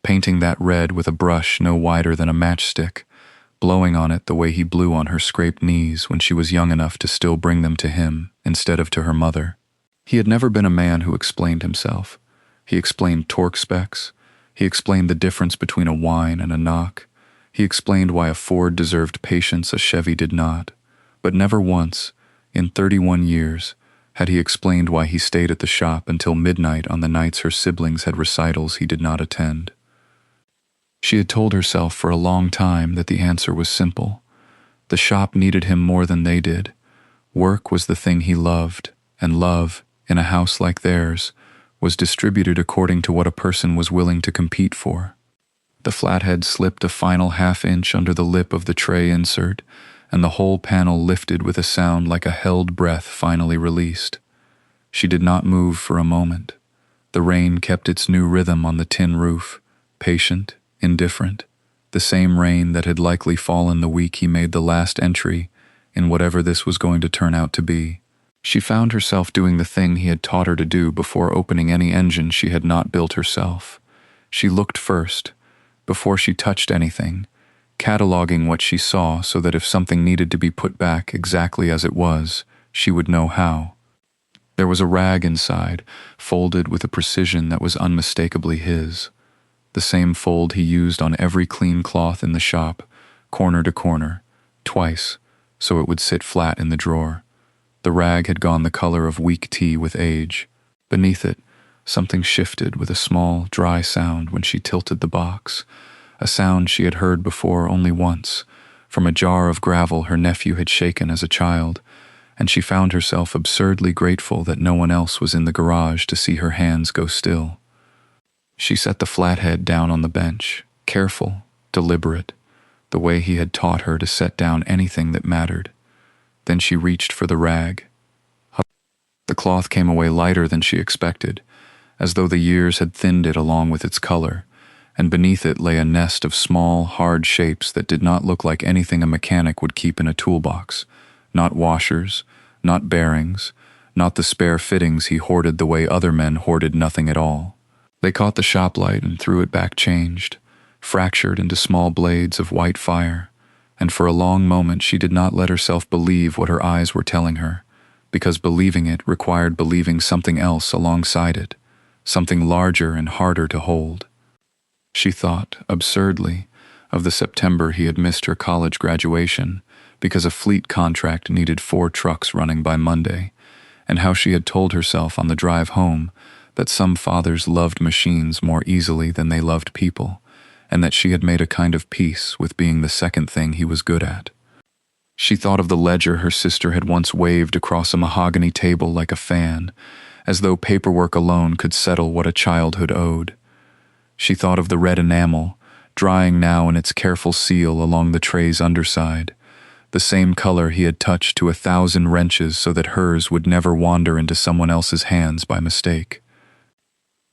painting that red with a brush no wider than a matchstick, blowing on it the way he blew on her scraped knees when she was young enough to still bring them to him instead of to her mother. He had never been a man who explained himself. He explained torque specs. He explained the difference between a whine and a knock. He explained why a Ford deserved patience a Chevy did not. But never once, in 31 years, had he explained why he stayed at the shop until midnight on the nights her siblings had recitals he did not attend. She had told herself for a long time that the answer was simple. The shop needed him more than they did. Work was the thing he loved, and love, in a house like theirs, was distributed according to what a person was willing to compete for. The flathead slipped a final 1/2 inch under the lip of the tray insert, and the whole panel lifted with a sound like a held breath finally released. She did not move for a moment. The rain kept its new rhythm on the tin roof, patient, indifferent, the same rain that had likely fallen the week he made the last entry in whatever this was going to turn out to be. She found herself doing the thing he had taught her to do before opening any engine she had not built herself. She looked first, before she touched anything, cataloging what she saw so that if something needed to be put back exactly as it was, she would know how. There was a rag inside, folded with a precision that was unmistakably his. The same fold he used on every clean cloth in the shop, corner to corner, twice, so it would sit flat in the drawer. The rag had gone the color of weak tea with age. Beneath it, something shifted with a small, dry sound when she tilted the box, a sound she had heard before only once, from a jar of gravel her nephew had shaken as a child, and she found herself absurdly grateful that no one else was in the garage to see her hands go still. She set the flathead down on the bench, careful, deliberate, the way he had taught her to set down anything that mattered. Then she reached for the rag. The cloth came away lighter than she expected, as though the years had thinned it along with its color, and beneath it lay a nest of small, hard shapes that did not look like anything a mechanic would keep in a toolbox. Not washers, not bearings, not the spare fittings he hoarded the way other men hoarded nothing at all. They caught the shop light and threw it back changed, fractured into small blades of white fire, and for a long moment she did not let herself believe what her eyes were telling her, because believing it required believing something else alongside it, something larger and harder to hold. She thought, absurdly, of the September he had missed her college graduation because a fleet contract needed 4 trucks running by Monday, and how she had told herself on the drive home that some fathers loved machines more easily than they loved people, and that she had made a kind of peace with being the second thing he was good at. She thought of the ledger her sister had once waved across a mahogany table like a fan, as though paperwork alone could settle what a childhood owed. She thought of the red enamel, drying now in its careful seal along the tray's underside, the same color he had touched to 1,000 wrenches so that hers would never wander into someone else's hands by mistake.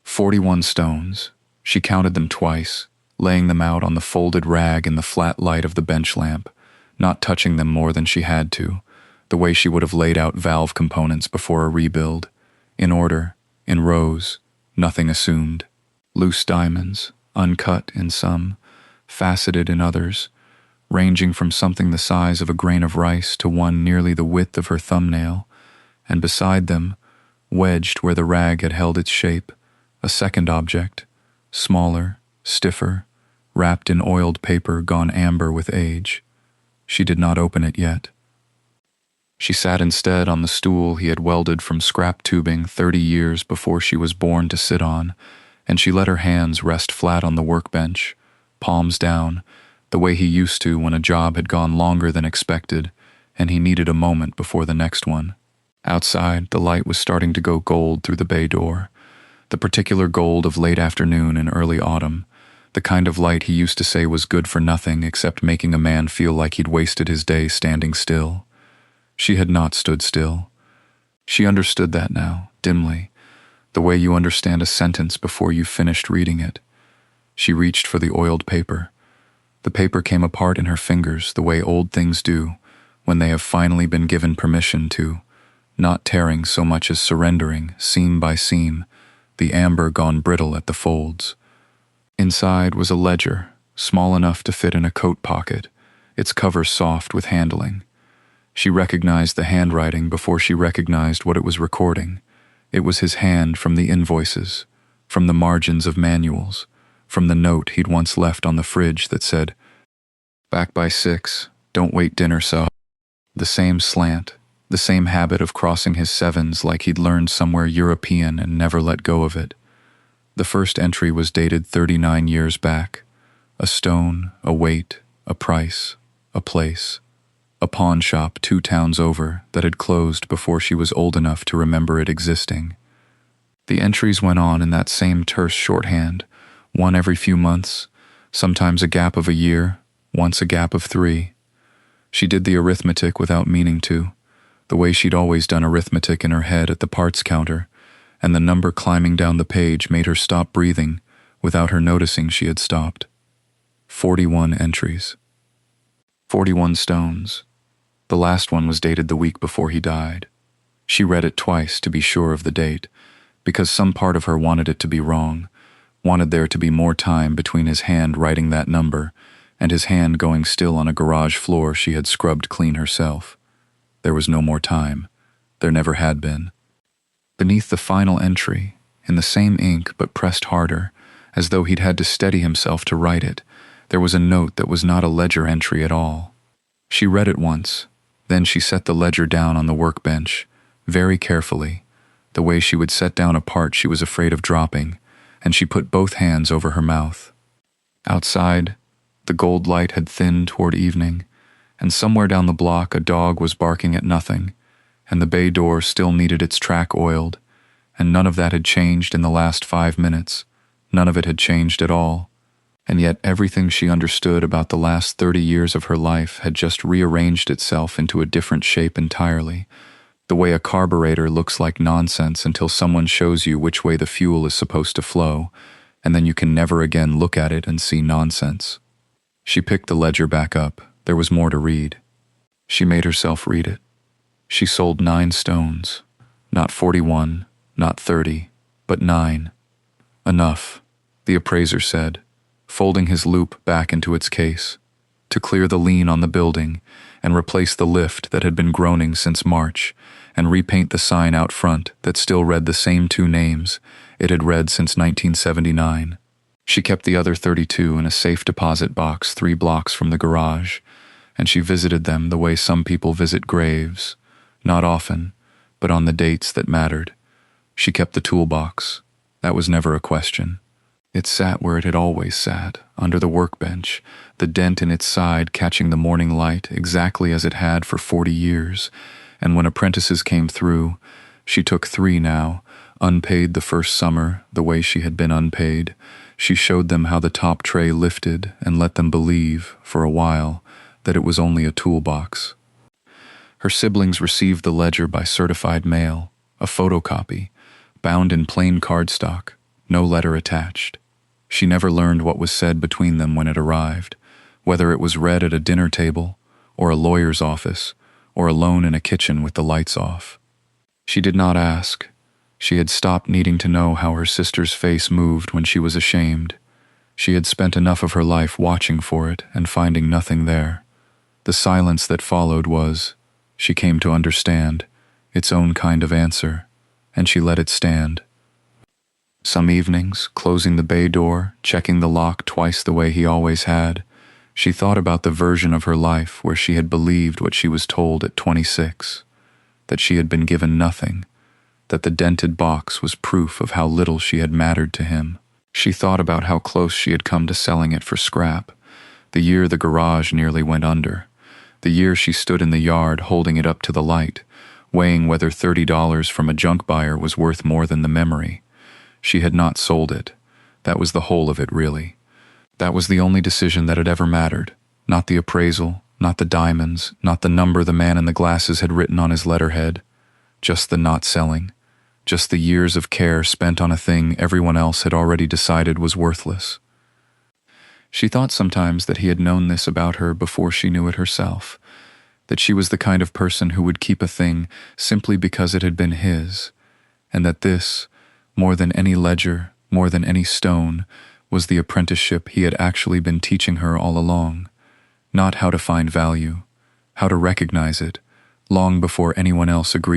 41 stones. She counted them twice, laying them out on the folded rag in the flat light of the bench lamp, not touching them more than she had to, the way she would have laid out valve components before a rebuild, in order, in rows, nothing assumed. Loose diamonds, uncut in some, faceted in others, ranging from something the size of a grain of rice to one nearly the width of her thumbnail, and beside them, wedged where the rag had held its shape, a second object, smaller, stiffer, wrapped in oiled paper gone amber with age. She did not open it yet. She sat instead on the stool he had welded from scrap tubing 30 years before she was born to sit on, and she let her hands rest flat on the workbench, palms down, the way he used to when a job had gone longer than expected, and he needed a moment before the next one. Outside, the light was starting to go gold through the bay door, the particular gold of late afternoon and early autumn, the kind of light he used to say was good for nothing except making a man feel like he'd wasted his day standing still. She had not stood still. She understood that now, dimly, the way you understand a sentence before you've finished reading it. She reached for the oiled paper. The paper came apart in her fingers the way old things do when they have finally been given permission to, not tearing so much as surrendering, seam by seam, the amber gone brittle at the folds. Inside was a ledger, small enough to fit in a coat pocket, its cover soft with handling. She recognized the handwriting before she recognized what it was recording. It was his hand from the invoices, from the margins of manuals, from the note he'd once left on the fridge that said, "Back by 6, don't wait dinner so." The same slant, the same habit of crossing his sevens like he'd learned somewhere European and never let go of it. The first entry was dated 39 years back. A stone, a weight, a price, a place. A pawn shop 2 towns over that had closed before she was old enough to remember it existing. The entries went on in that same terse shorthand, one every few months, sometimes a gap of a year, once a gap of 3. She did the arithmetic without meaning to, the way she'd always done arithmetic in her head at the parts counter, and the number climbing down the page made her stop breathing without her noticing she had stopped. 41 entries. 41 stones. The last one was dated the week before he died. She read it twice to be sure of the date, because some part of her wanted it to be wrong, wanted there to be more time between his hand writing that number and his hand going still on a garage floor she had scrubbed clean herself. There was no more time. There never had been. Beneath the final entry, in the same ink but pressed harder, as though he'd had to steady himself to write it, there was a note that was not a ledger entry at all. She read it once, then she set the ledger down on the workbench, very carefully, the way she would set down a part she was afraid of dropping, and she put both hands over her mouth. Outside, the gold light had thinned toward evening, and somewhere down the block a dog was barking at nothing, and the bay door still needed its track oiled, and none of that had changed in the last 5 minutes. None of it had changed at all. And yet everything she understood about the last 30 years of her life had just rearranged itself into a different shape entirely, the way a carburetor looks like nonsense until someone shows you which way the fuel is supposed to flow, and then you can never again look at it and see nonsense. She picked the ledger back up. There was more to read. She made herself read it. She sold 9 stones. Not 41, not 30, but 9. Enough, the appraiser said, folding his loop back into its case, to clear the lien on the building and replace the lift that had been groaning since March, and repaint the sign out front that still read the same 2 names it had read since 1979. She kept the other 32 in a safe deposit box 3 blocks from the garage, and she visited them the way some people visit graves, not often, but on the dates that mattered. She kept the toolbox. That was never a question. It sat where it had always sat, under the workbench, the dent in its side catching the morning light exactly as it had for 40 years, and when apprentices came through, she took 3 now, unpaid the first summer the way she had been unpaid. She showed them how the top tray lifted and let them believe, for a while, that it was only a toolbox. Her siblings received the ledger by certified mail, a photocopy, bound in plain cardstock, no letter attached. She never learned what was said between them when it arrived, whether it was read at a dinner table, or a lawyer's office, or alone in a kitchen with the lights off. She did not ask. She had stopped needing to know how her sister's face moved when she was ashamed. She had spent enough of her life watching for it and finding nothing there. The silence that followed was, she came to understand, its own kind of answer, and she let it stand. Some evenings, closing the bay door, checking the lock twice the way he always had, she thought about the version of her life where she had believed what she was told at 26, that she had been given nothing, that the dented box was proof of how little she had mattered to him. She thought about how close she had come to selling it for scrap, the year the garage nearly went under, the year she stood in the yard holding it up to the light, weighing whether $30 from a junk buyer was worth more than the memory. She had not sold it. That was the whole of it, really. That was the only decision that had ever mattered. Not the appraisal, not the diamonds, not the number the man in the glasses had written on his letterhead. Just the not selling. Just the years of care spent on a thing everyone else had already decided was worthless. She thought sometimes that he had known this about her before she knew it herself, that she was the kind of person who would keep a thing simply because it had been his, and that this, more than any ledger, more than any stone, was the apprenticeship he had actually been teaching her all along. Not how to find value, how to recognize it, long before anyone else agreed.